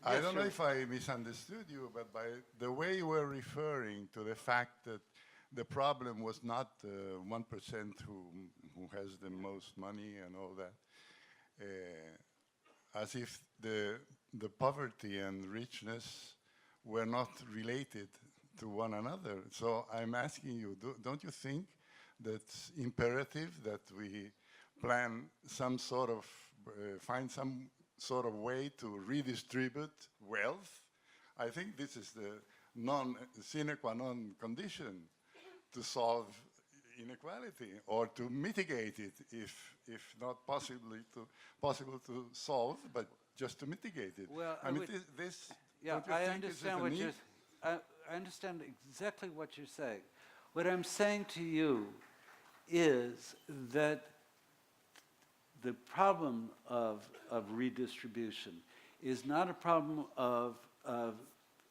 I Yes, don't know sure. if I misunderstood you, but by the way you were referring to the fact that the problem was not 1% who has the most money and all that, as if the poverty and richness were not related to one another. So I'm asking you, don't you think that's imperative that we plan some sort of, find some sort of way to redistribute wealth? I think this is the sine qua non condition to solve inequality or to mitigate it, if not possible to solve, but just to mitigate it. Well, I mean, this. Yeah, don't you I think understand is what a you're... need? I understand exactly what you're saying. What I'm saying to you is that the problem of redistribution is not a problem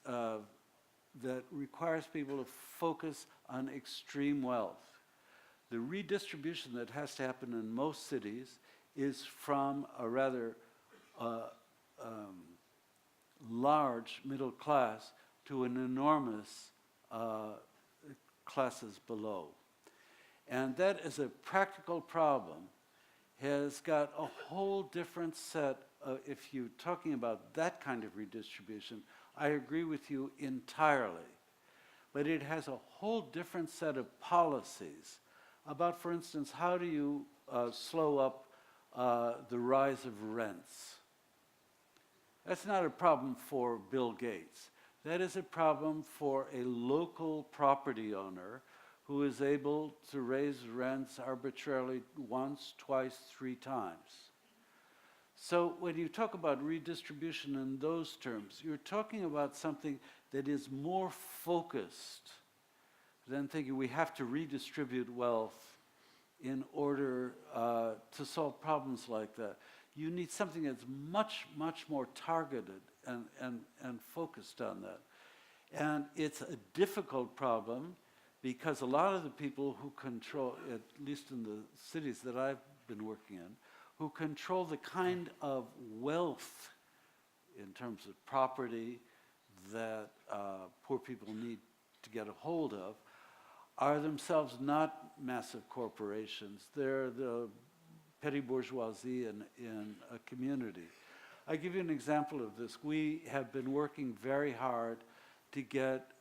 that requires people to focus on extreme wealth. The redistribution that has to happen in most cities is from a rather large middle class to an enormous classes below. And that is a practical problem, has got a whole different set of, if you're talking about that kind of redistribution, I agree with you entirely. But it has a whole different set of policies about, for instance, how do you slow up the rise of rents? That's not a problem for Bill Gates. That is a problem for a local property owner who is able to raise rents arbitrarily once, twice, 3 times. So when you talk about redistribution in those terms, you're talking about something that is more focused than thinking we have to redistribute wealth in order to solve problems like that. You need something that's much, much more targeted and focused on that. And it's a difficult problem because a lot of the people who control, at least in the cities that I've been working in, who control the kind of wealth in terms of property that poor people need to get a hold of, are themselves not massive corporations. They're the petty bourgeoisie in a community. I give you an example of this. We have been working very hard to get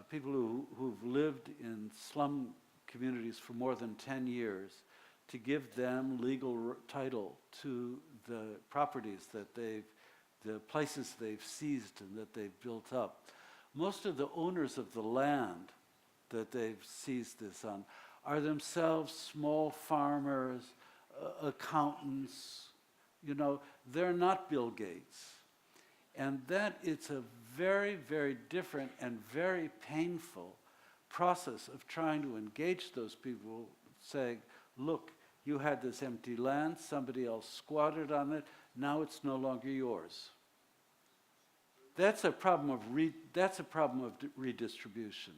people who've lived in slum communities for more than 10 years to give them legal title to the properties that the places they've seized and that they've built up. Most of the owners of the land that they've seized this on are themselves small farmers, accountants, You know, they're not Bill Gates. And that it's a very, very different and very painful process of trying to engage those people, saying, look, you had this empty land, somebody else squatted on it, now it's no longer yours. That's a problem of redistribution.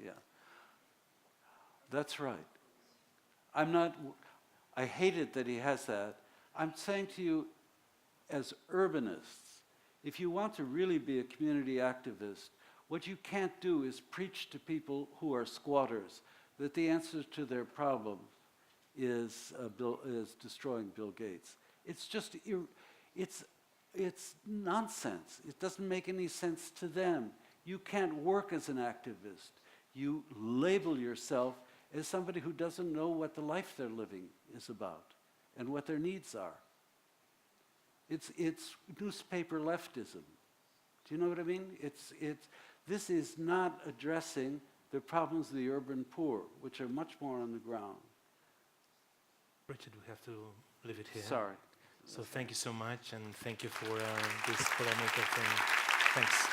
Yeah, that's right. I hate it that he has that. I'm saying to you, as urbanists, if you want to really be a community activist, what you can't do is preach to people who are squatters that the answer to their problem is destroying Bill Gates. It's just, it's nonsense. It doesn't make any sense to them. You can't work as an activist. You label yourself as somebody who doesn't know what the life they're living is about and what their needs are. It's newspaper leftism. Do you know what I mean? This is not addressing the problems of the urban poor, which are much more on the ground. Richard, we have to leave it here. Sorry. So thank you so much, and thank you for this polemic thing. Thanks.